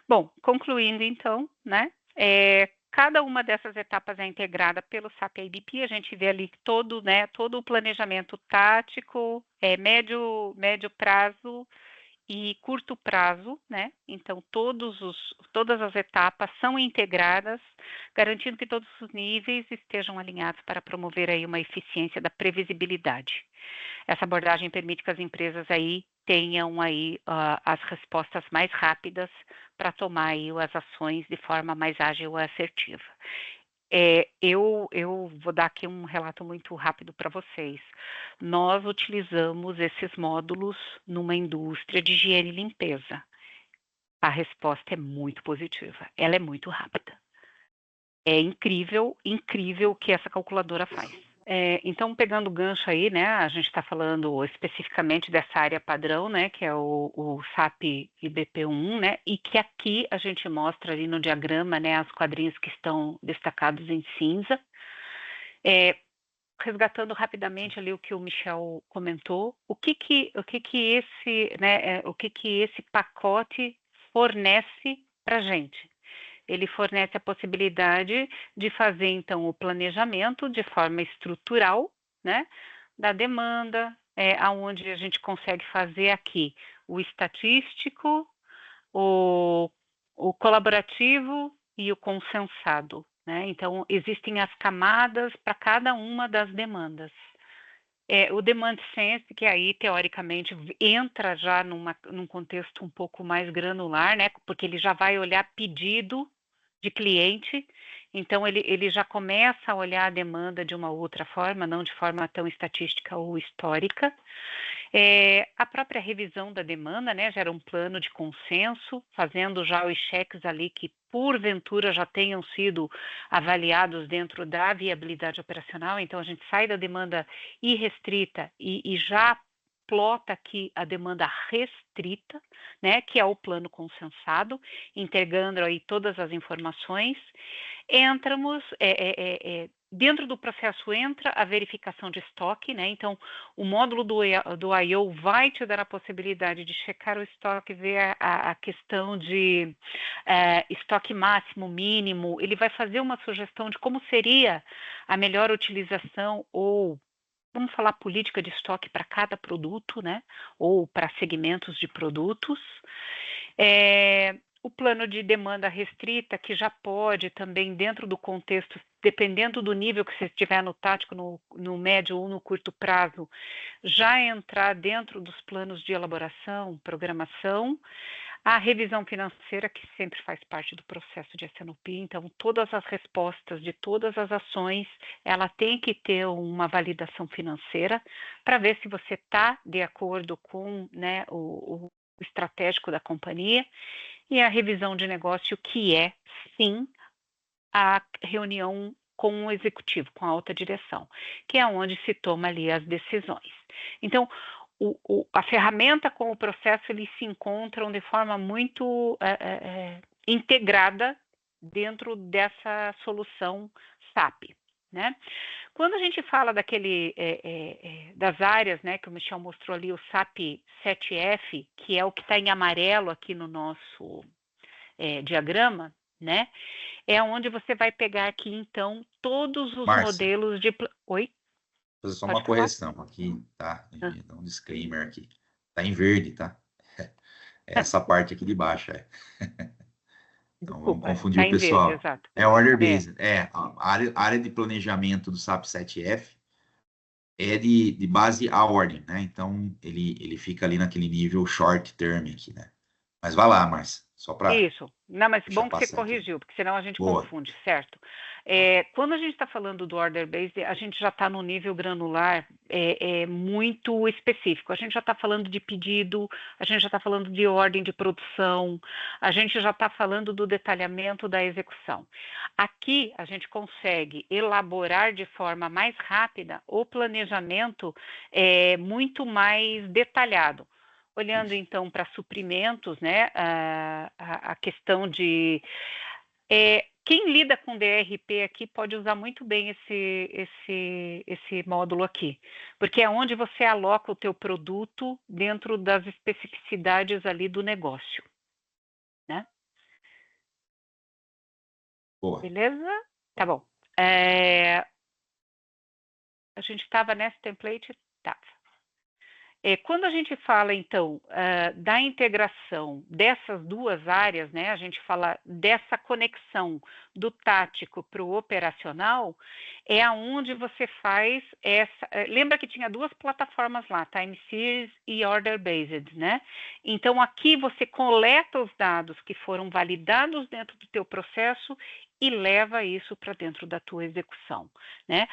S2: Bom, concluindo então, né? Cada uma dessas etapas é integrada pelo SAP ABP. A gente vê ali todo o planejamento tático, médio prazo e curto prazo, né? Então, todas as etapas são integradas, garantindo que todos os níveis estejam alinhados para promover aí uma eficiência da previsibilidade. Essa abordagem permite que as empresas aí tenham aí as respostas mais rápidas para tomar aí as ações de forma mais ágil e assertiva. Eu vou dar aqui um relato muito rápido para vocês. Nós utilizamos esses módulos numa indústria de higiene e limpeza. A resposta é muito positiva. Ela é muito rápida. É incrível o que essa calculadora faz. Então, pegando o gancho aí, né, a gente está falando especificamente dessa área padrão, né, que é o SAP IBP1, né, e que aqui a gente mostra ali no diagrama, né, os quadrinhos que estão destacados em cinza. Resgatando rapidamente ali o que o Michel comentou, o que esse pacote fornece para a gente? Ele fornece a possibilidade de fazer, então, o planejamento de forma estrutural, né, da demanda, aonde a gente consegue fazer aqui o estatístico, o colaborativo e o consensado, né? Então, existem as camadas para cada uma das demandas. O Demand Sense, que aí, teoricamente, entra já num contexto um pouco mais granular, né? Porque ele já vai olhar pedido de cliente, então ele já começa a olhar a demanda de uma outra forma, não de forma tão estatística ou histórica. A própria revisão da demanda, né, gera um plano de consenso, fazendo já os cheques ali que porventura já tenham sido avaliados dentro da viabilidade operacional. Então a gente sai da demanda irrestrita e já plota aqui a demanda restrita, né, que é o plano consensado, integrando aí todas as informações. Entramos, dentro do processo entra a verificação de estoque, né, então o módulo do I/O vai te dar a possibilidade de checar o estoque, ver a questão de estoque máximo, mínimo, ele vai fazer uma sugestão de como seria a melhor utilização ou vamos falar política de estoque para cada produto, né? Ou para segmentos de produtos. O plano de demanda restrita, que já pode também, dentro do contexto, dependendo do nível que você estiver no tático, no médio ou no curto prazo, já entrar dentro dos planos de elaboração, programação. A revisão financeira, que sempre faz parte do processo de S&OP, então todas as respostas de todas as ações, ela tem que ter uma validação financeira para ver se você está de acordo com, né, o estratégico da companhia, e a revisão de negócio, que é, sim, a reunião com o executivo, com a alta direção, que é onde se toma ali as decisões. Então, a ferramenta com o processo, eles se encontram de forma muito integrada dentro dessa solução SAP, né? Quando a gente fala das áreas, né, que o Michel mostrou ali, o SAP 7F, que é o que está em amarelo aqui no nosso diagrama, né? É onde você vai pegar aqui, então, todos os
S1: Márcia,
S2: modelos de... Oi?
S1: vou fazer só
S2: Pode
S1: uma
S2: falar?
S1: correção aqui, tá? Dar um disclaimer aqui. Tá em verde, tá? Essa parte aqui de baixo, Então, vamos
S2: Desculpa,
S1: confundir
S2: está
S1: o
S2: em verde,
S1: pessoal.
S2: exato.
S1: É order based. A área de planejamento do SAP 7F é de base à ordem, né? Então, ele fica ali naquele nível short term aqui, né? Mas vai lá, Márcia, só para
S2: Isso. Não, mas
S1: deixar
S2: bom que você
S1: passar aqui.
S2: corrigiu, porque senão a gente
S1: Boa.
S2: confunde, certo? Quando a gente está falando do order based, a gente já está no nível granular muito específico. A gente já está falando de pedido, a gente já está falando de ordem de produção, a gente já está falando do detalhamento da execução. Aqui a gente consegue elaborar de forma mais rápida o planejamento muito mais detalhado. Olhando então para suprimentos, né, a questão de quem lida com DRP aqui pode usar muito bem esse módulo aqui, porque é onde você aloca o teu produto dentro das especificidades ali do negócio, né?
S1: Boa.
S2: Beleza? Tá bom. A gente estava nesse template? Tá. Quando a gente fala, então, da integração dessas duas áreas, né, a gente fala dessa conexão do tático para o operacional, é aonde você faz essa... lembra que tinha duas plataformas lá, Time Series e Order Based, né? Então, aqui você coleta os dados que foram validados dentro do teu processo e leva isso para dentro da tua execução, né?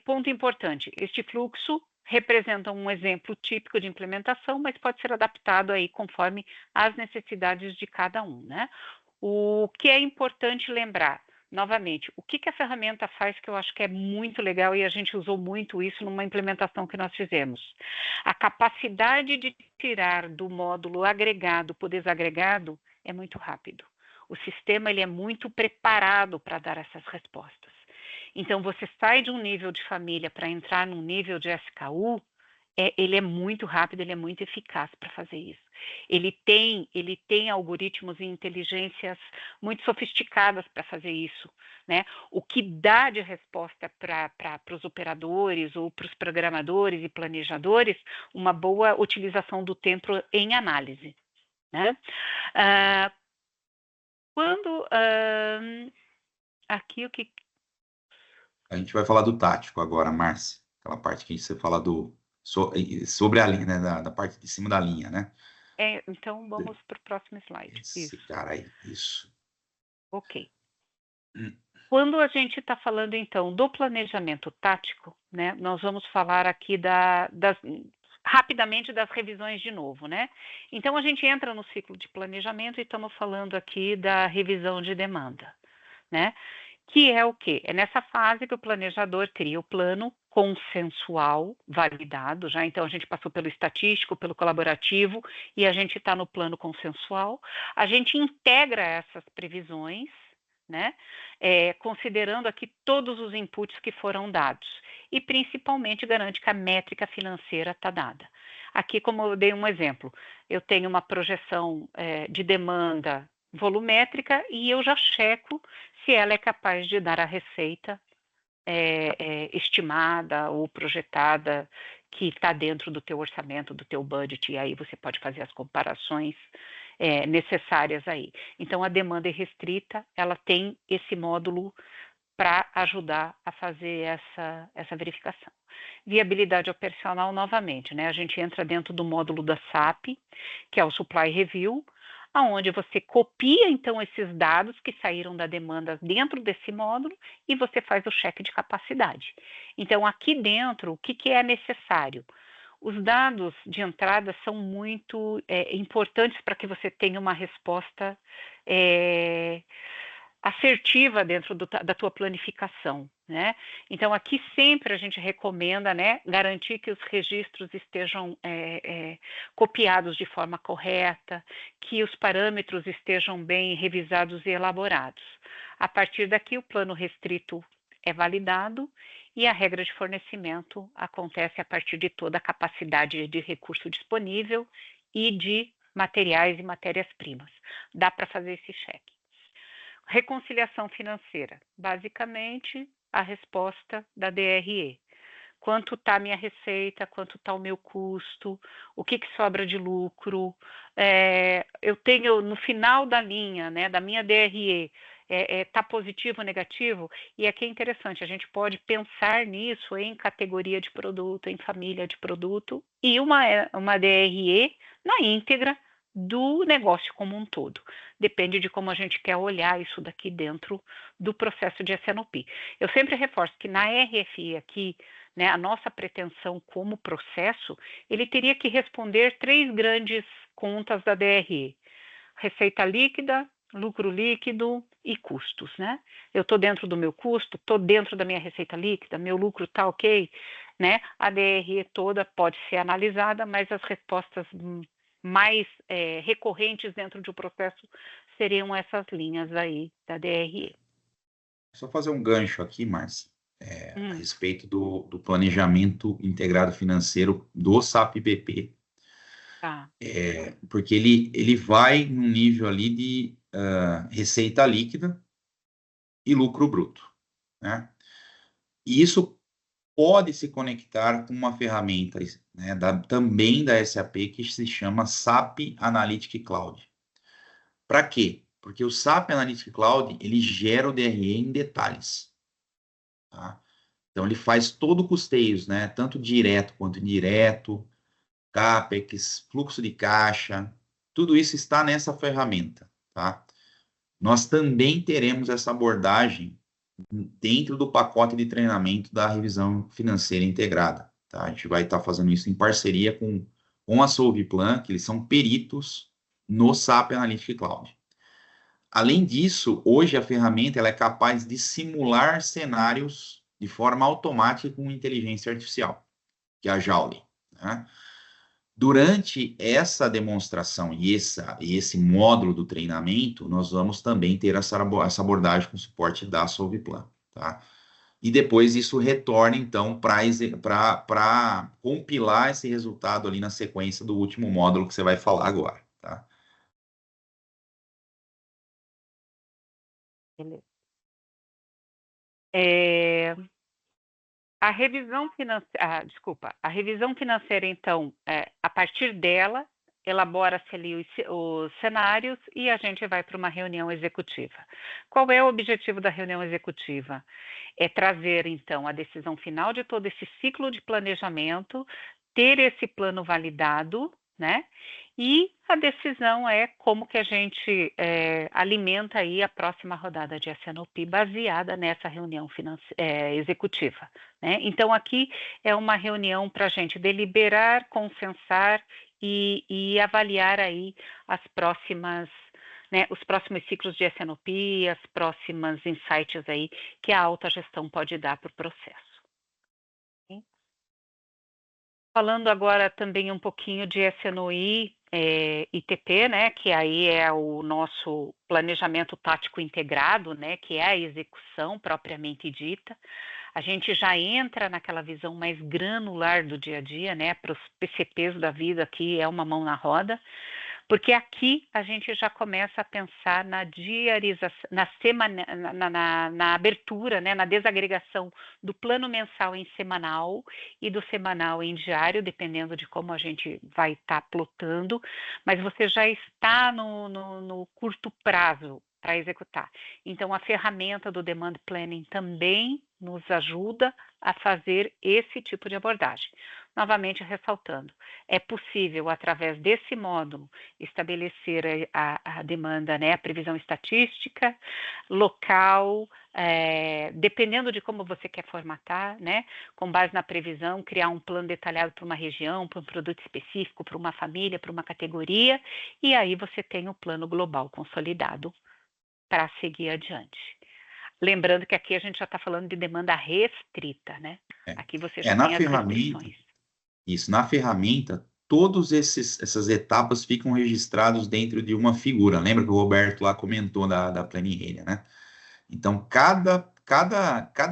S2: Ponto importante, este fluxo representa um exemplo típico de implementação, mas pode ser adaptado aí conforme as necessidades de cada um, né? O que é importante lembrar, novamente, o que a ferramenta faz que eu acho que é muito legal e a gente usou muito isso numa implementação que nós fizemos. A capacidade de tirar do módulo agregado para o desagregado é muito rápido. O sistema ele é muito preparado para dar essas respostas. Então, você sai de um nível de família para entrar num nível de SKU, ele é muito rápido, ele é muito eficaz para fazer isso. Ele tem algoritmos e inteligências muito sofisticadas para fazer isso, né? O que dá de resposta para os operadores ou para os programadores e planejadores uma boa utilização do tempo em análise, né? Aqui o que...
S1: A gente vai falar do tático agora, Márcia. Aquela parte que você fala sobre a linha, né? Da parte de cima da linha, né?
S2: Então, vamos para o próximo slide.
S1: Esse cara aí, isso.
S2: Ok. Quando a gente está falando, então, do planejamento tático, né? Nós vamos falar aqui rapidamente das revisões de novo, né? Então, a gente entra no ciclo de planejamento e estamos falando aqui da revisão de demanda, né? Que é o quê? É nessa fase que o planejador cria o plano consensual, validado já. Então, a gente passou pelo estatístico, pelo colaborativo, e a gente está no plano consensual. A gente integra essas previsões, né? Considerando aqui todos os inputs que foram dados. E, principalmente, garante que a métrica financeira está dada. Aqui, como eu dei um exemplo, eu tenho uma projeção de demanda volumétrica e eu já checo se ela é capaz de dar a receita estimada ou projetada que está dentro do teu orçamento, do teu budget, e aí você pode fazer as comparações necessárias aí. Então, a demanda irrestrita, ela tem esse módulo para ajudar a fazer essa verificação. Viabilidade operacional, novamente, né? A gente entra dentro do módulo da SAP, que é o Supply Review, onde você copia, então, esses dados que saíram da demanda dentro desse módulo e você faz o cheque de capacidade. Então, aqui dentro, o que é necessário? Os dados de entrada são muito importantes para que você tenha uma resposta assertiva dentro da tua planificação, né? Então, aqui sempre a gente recomenda, né, garantir que os registros estejam copiados de forma correta, que os parâmetros estejam bem revisados e elaborados. A partir daqui, o plano restrito é validado e a regra de fornecimento acontece a partir de toda a capacidade de recurso disponível e de materiais e matérias-primas. Dá para fazer esse cheque. Reconciliação financeira, basicamente a resposta da DRE. Quanto está a minha receita, quanto está o meu custo, o que sobra de lucro. Eu tenho no final da linha, né, da minha DRE, está positivo ou negativo? E aqui é interessante, a gente pode pensar nisso em categoria de produto, em família de produto, e uma DRE na íntegra do negócio como um todo. Depende de como a gente quer olhar isso daqui dentro do processo de S&OP. Eu sempre reforço que na RFI aqui, né, a nossa pretensão como processo, ele teria que responder 3 grandes contas da DRE: receita líquida, lucro líquido e custos, né? Eu estou dentro do meu custo, estou dentro da minha receita líquida, meu lucro está ok, né? A DRE toda pode ser analisada, mas as respostas mais recorrentes dentro de um processo seriam essas linhas aí da DRE.
S1: Só fazer um gancho aqui, Márcia, a respeito do planejamento integrado financeiro do SAP BP,
S2: Tá.
S1: porque ele vai num nível ali de receita líquida e lucro bruto, né? E isso pode se conectar com uma ferramenta, né, também da SAP, que se chama SAP Analytics Cloud. Para quê? Porque o SAP Analytics Cloud, ele gera o DRE em detalhes, tá? Então, ele faz todo o custeio, né, tanto direto quanto indireto, CAPEX, fluxo de caixa, tudo isso está nessa ferramenta, tá? Nós também teremos essa abordagem dentro do pacote de treinamento da revisão financeira integrada, tá? A gente vai estar fazendo isso em parceria com a Solviplan, que eles são peritos no SAP Analytics Cloud. Além disso, hoje a ferramenta ela é capaz de simular cenários de forma automática com inteligência artificial, que é a Joule, né? Durante essa demonstração e esse módulo do treinamento, nós vamos também ter essa abordagem com suporte da Solviplan, tá? E depois isso retorna, então, para compilar esse resultado ali na sequência do último módulo que você vai falar agora, tá?
S2: Beleza. A revisão financeira, a revisão financeira, então, a partir dela, elabora-se ali os cenários e a gente vai para uma reunião executiva. Qual é o objetivo da reunião executiva? É trazer, então, a decisão final de todo esse ciclo de planejamento, ter esse plano validado, né? E a decisão é como que a gente alimenta aí a próxima rodada de S&OP baseada nessa reunião executiva, né? Então, aqui é uma reunião para a gente deliberar, consensar e avaliar aí as próximas, né, os próximos ciclos de S&OP, as próximas insights aí que a alta gestão pode dar para o processo. Okay? Falando agora também um pouquinho de S&OI ITP, né, que aí é o nosso planejamento tático integrado, né, que é a execução propriamente dita. A gente já entra naquela visão mais granular do dia a dia, né, para os PCPs da vida, que é uma mão na roda, porque aqui a gente já começa a pensar na diarização, na abertura, né, na desagregação do plano mensal em semanal e do semanal em diário, dependendo de como a gente vai estar plotando, mas você já está no curto prazo para executar. Então, a ferramenta do Demand Planning também nos ajuda a fazer esse tipo de abordagem. Novamente ressaltando, é possível, através desse módulo, estabelecer a demanda, né, a previsão estatística, local, dependendo de como você quer formatar, né, com base na previsão, criar um plano detalhado para uma região, para um produto específico, para uma família, para uma categoria, e aí você tem o plano global consolidado para seguir adiante. Lembrando que aqui a gente já está falando de demanda restrita, né? Aqui você já tem as restrições.
S1: Isso, na ferramenta, todas essas etapas ficam registradas dentro de uma figura. Lembra que o Roberto lá comentou da planilha, né? Então, cada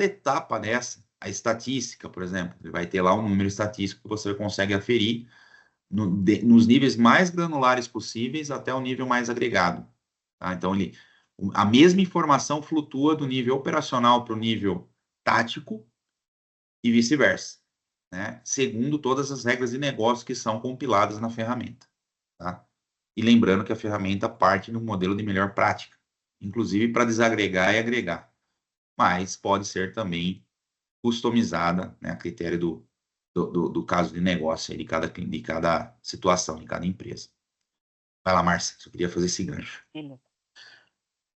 S1: etapa dessa, a estatística, por exemplo, ele vai ter lá um número estatístico que você consegue aferir nos níveis mais granulares possíveis até o nível mais agregado, tá? Então, a mesma informação flutua do nível operacional para o nível tático e vice-versa, né? Segundo todas as regras de negócio que são compiladas na ferramenta, tá? E lembrando que a ferramenta parte do modelo de melhor prática, inclusive para desagregar e agregar, mas pode ser também customizada, né, a critério do caso de negócio, aí, de cada situação, de cada empresa. Vai lá, Márcia, só queria fazer esse gancho.
S2: Beleza.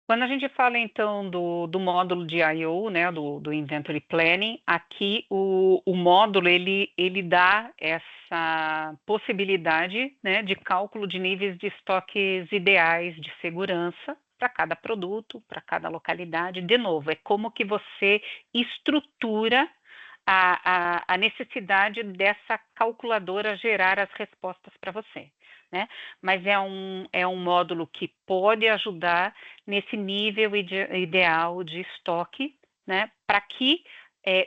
S2: Quando a gente fala, então, do módulo de I/O, né, do Inventory Planning, aqui o módulo, ele dá essa possibilidade, né, de cálculo de níveis de estoques ideais de segurança para cada produto, para cada localidade. De novo, é como que você estrutura a necessidade dessa calculadora gerar as respostas para você, né? Mas é um módulo que pode ajudar nesse nível ideal de estoque, né? Para que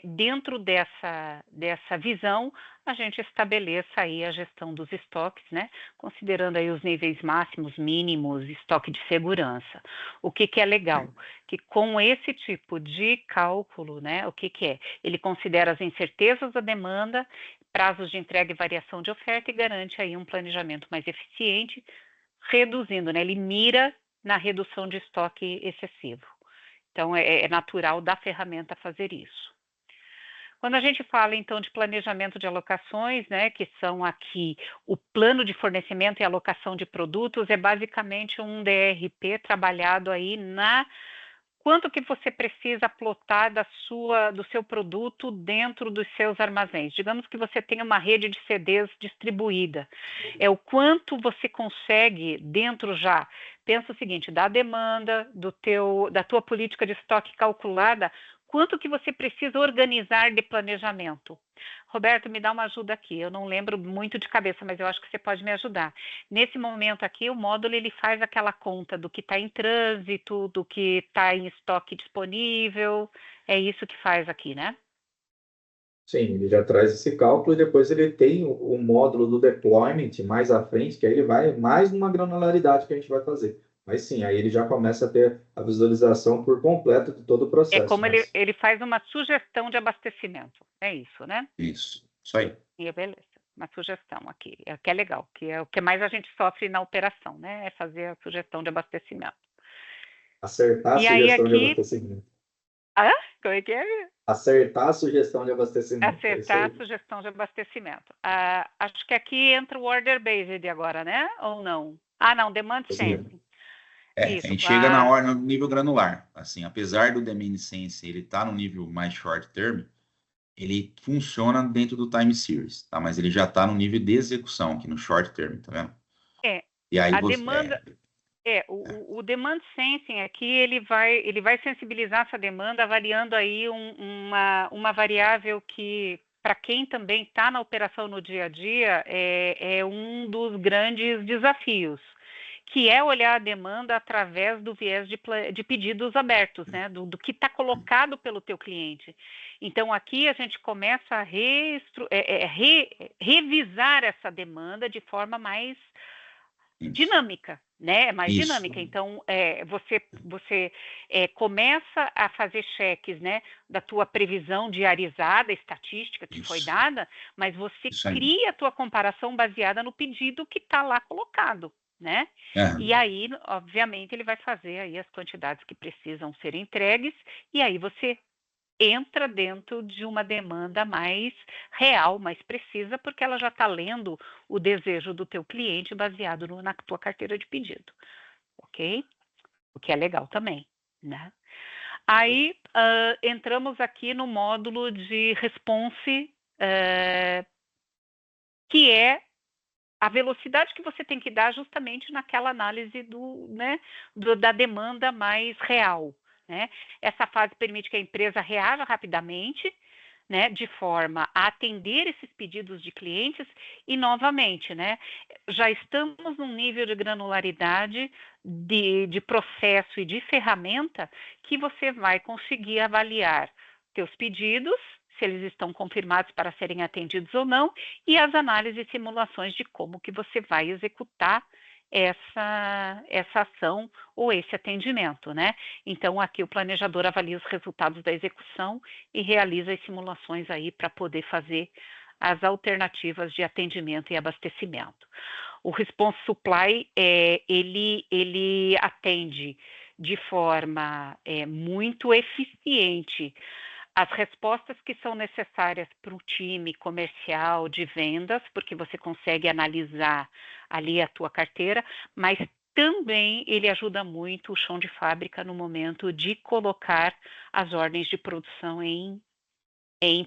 S2: dentro dessa visão a gente estabeleça aí a gestão dos estoques, né? Considerando aí os níveis máximos, mínimos, estoque de segurança. O que é legal? Que com esse tipo de cálculo, né? O que é? Ele considera as incertezas da demanda, prazos de entrega e variação de oferta e garante aí um planejamento mais eficiente, reduzindo, né? Ele mira na redução de estoque excessivo. Então, é natural da ferramenta fazer isso. Quando a gente fala, então, de planejamento de alocações, né, que são aqui o plano de fornecimento e alocação de produtos, é basicamente um DRP trabalhado aí na quanto que você precisa plotar do seu produto dentro dos seus armazéns. Digamos que você tenha uma rede de CDs distribuída. É o quanto você consegue dentro já. Pensa o seguinte, da demanda, da tua política de estoque calculada, quanto que você precisa organizar de planejamento? Roberto, me dá uma ajuda aqui. Eu não lembro muito de cabeça, mas eu acho que você pode me ajudar. Nesse momento aqui, o módulo ele faz aquela conta do que está em trânsito, do que está em estoque disponível. É isso que faz aqui, né?
S3: Sim, ele já traz esse cálculo e depois ele tem o módulo do deployment mais à frente, que aí ele vai mais numa granularidade que a gente vai fazer. Mas sim, aí ele já começa a ter a visualização por completo de todo o processo.
S2: É como ele faz uma sugestão de abastecimento. É isso, né?
S1: Isso aí.
S2: E beleza. Uma sugestão aqui, que é legal, que é o que mais a gente sofre na operação, né? É fazer a sugestão de abastecimento.
S3: Acertar a sugestão de abastecimento.
S2: Ah, como é que é?
S3: Acertar a sugestão de abastecimento.
S2: Acertar a sugestão de abastecimento. Acho que aqui entra o order based agora, né? Ou não? Ah, não, demand sensing.
S1: A gente chega no nível granular. Assim, apesar do demand sensing ele tá no nível mais short term, ele funciona dentro do time series, tá? Mas ele já está no nível de execução aqui no short term, tá vendo?
S2: E aí demanda. O demand sensing aqui, ele vai sensibilizar essa demanda avaliando aí uma variável que, para quem também está na operação no dia a dia, é um dos grandes desafios, que é olhar a demanda através do viés de pedidos abertos, né? Do que está colocado pelo teu cliente. Então, aqui a gente começa a revisar essa demanda de forma mais dinâmica, né? Mais dinâmica. Então, você começa a fazer cheques, né, da tua previsão diarizada, estatística que foi dada, mas você cria a tua comparação baseada no pedido que está lá colocado, né? E aí, obviamente, ele vai fazer aí as quantidades que precisam ser entregues, e aí você entra dentro de uma demanda mais real, mais precisa, porque ela já está lendo o desejo do teu cliente baseado na tua carteira de pedido, ok? O que é legal também, né? Aí, entramos aqui no módulo de response, que é a velocidade que você tem que dar justamente naquela análise da demanda mais real, né? Essa fase permite que a empresa reaja rapidamente, né, de forma a atender esses pedidos de clientes e, novamente, né, já estamos num nível de granularidade de processo e de ferramenta que você vai conseguir avaliar teus pedidos, se eles estão confirmados para serem atendidos ou não, e as análises e simulações de como que você vai executar essa ação ou esse atendimento, né? Então, aqui o planejador avalia os resultados da execução e realiza as simulações aí para poder fazer as alternativas de atendimento e abastecimento. O Response Supply, ele atende de forma muito eficiente as respostas que são necessárias para o time comercial de vendas, porque você consegue analisar ali a tua carteira, mas também ele ajuda muito o chão de fábrica no momento de colocar as ordens de produção em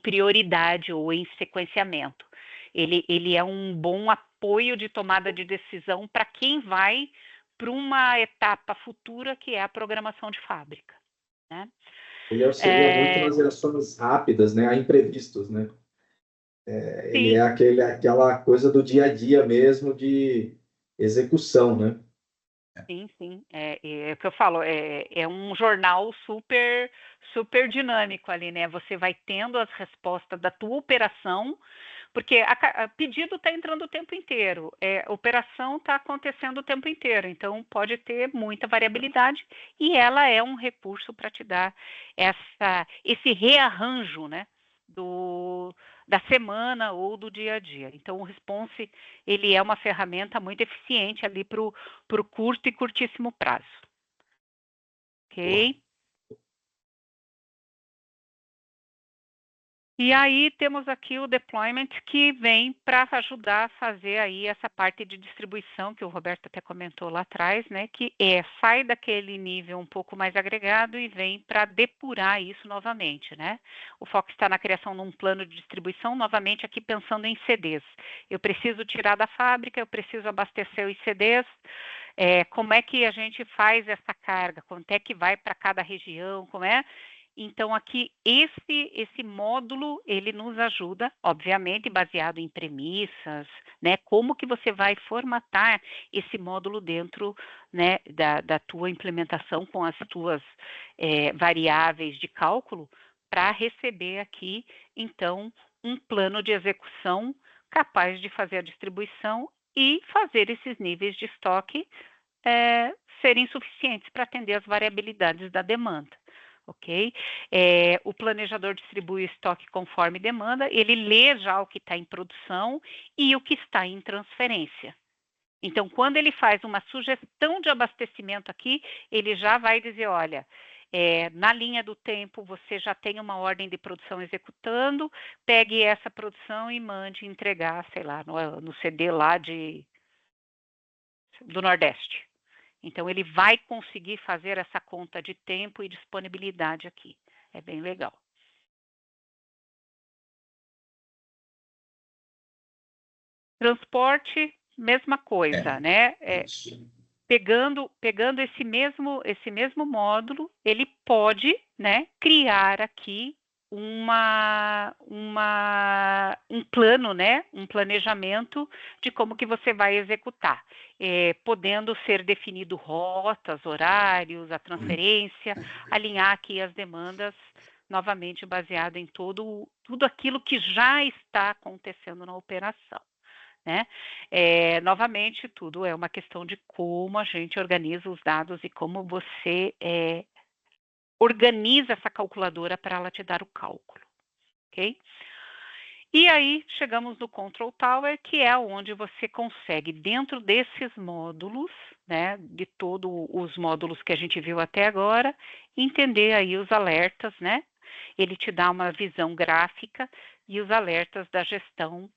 S2: prioridade ou em sequenciamento. Ele é um bom apoio de tomada de decisão para quem vai para uma etapa futura, que é a programação de fábrica, né?
S3: Ele auxilia muito nas reações rápidas, né, a imprevistos, né? Ele é aquela coisa do dia a dia mesmo de execução, né?
S2: Sim. É o que eu falo, é um jornal super dinâmico ali, né? Você vai tendo as respostas da tua operação, porque pedido está entrando o tempo inteiro, operação está acontecendo o tempo inteiro, então pode ter muita variabilidade e ela é um recurso para te dar esse rearranjo, né, da semana ou do dia a dia. Então o Response, ele é uma ferramenta muito eficiente ali para o curto e curtíssimo prazo. Ok? E aí temos aqui o deployment, que vem para ajudar a fazer aí essa parte de distribuição que o Roberto até comentou lá atrás, né? Que sai daquele nível um pouco mais agregado e vem para depurar isso novamente, né? O foco está na criação de um plano de distribuição, novamente aqui pensando em CDs. Eu preciso tirar da fábrica, eu preciso abastecer os CDs. Como é que a gente faz essa carga? Quanto é que vai para cada região? Como é? Então, aqui, esse módulo, ele nos ajuda, obviamente, baseado em premissas, né? Como que você vai formatar esse módulo dentro, né, da tua implementação com as tuas variáveis de cálculo para receber aqui, então, um plano de execução capaz de fazer a distribuição e fazer esses níveis de estoque serem suficientes para atender as variabilidades da demanda. Ok? O planejador distribui o estoque conforme demanda, ele lê já o que está em produção e o que está em transferência. Então, quando ele faz uma sugestão de abastecimento aqui, ele já vai dizer, olha, na linha do tempo você já tem uma ordem de produção executando, pegue essa produção e mande entregar, sei lá, no CD lá do Nordeste. Então, ele vai conseguir fazer essa conta de tempo e disponibilidade aqui. É bem legal. Transporte, mesma coisa, né? Pegando esse mesmo módulo, ele pode, né, criar aqui um plano, né, um planejamento de como que você vai executar, podendo ser definido rotas, horários, a transferência, alinhar aqui as demandas, novamente baseado em tudo aquilo que já está acontecendo na operação, né? Novamente, tudo é uma questão de como a gente organiza os dados e como você organiza essa calculadora para ela te dar o cálculo, ok? E aí, chegamos no Control Tower, que é onde você consegue, dentro desses módulos, né, de todos os módulos que a gente viu até agora, entender aí os alertas, né? Ele te dá uma visão gráfica e os alertas da gestão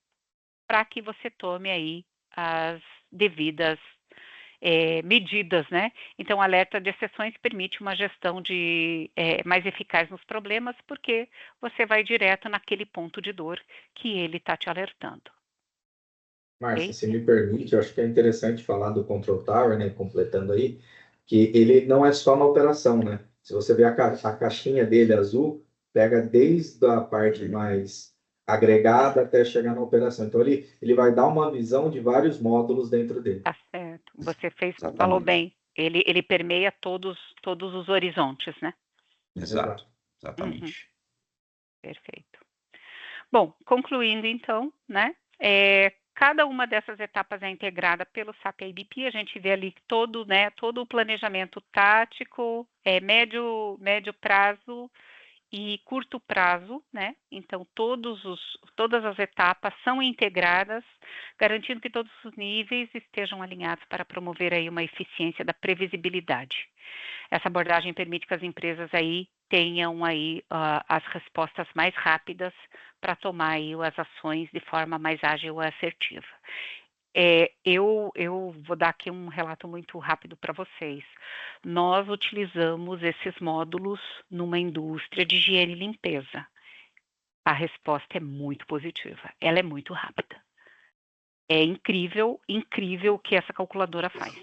S2: para que você tome aí as devidas medidas, né? Então, alerta de exceções permite uma gestão mais eficaz nos problemas, porque você vai direto naquele ponto de dor que ele está te alertando.
S3: Márcia, okay? Se me permite, eu acho que é interessante falar do Control Tower, né? Completando aí, que ele não é só na operação, né? Se você ver a caixinha dele azul, pega desde a parte mais agregada até chegar na operação. Então, ele vai dar uma visão de vários módulos dentro dele.
S2: Tá certo. Você falou bem. Ele permeia todos os horizontes, né?
S1: Exato. Exatamente.
S2: Uhum. Perfeito. Bom, concluindo então, né? Cada uma dessas etapas é integrada pelo SAP ABP. A gente vê ali todo o planejamento tático, médio prazo e curto prazo, né? Então, todas as etapas são integradas, garantindo que todos os níveis estejam alinhados para promover aí uma eficiência da previsibilidade. Essa abordagem permite que as empresas aí tenham aí as respostas mais rápidas para tomar aí as ações de forma mais ágil e assertiva. Eu vou dar aqui um relato muito rápido para vocês. Nós utilizamos esses módulos numa indústria de higiene e limpeza. A resposta é muito positiva, ela é muito rápida. É incrível o que essa calculadora faz.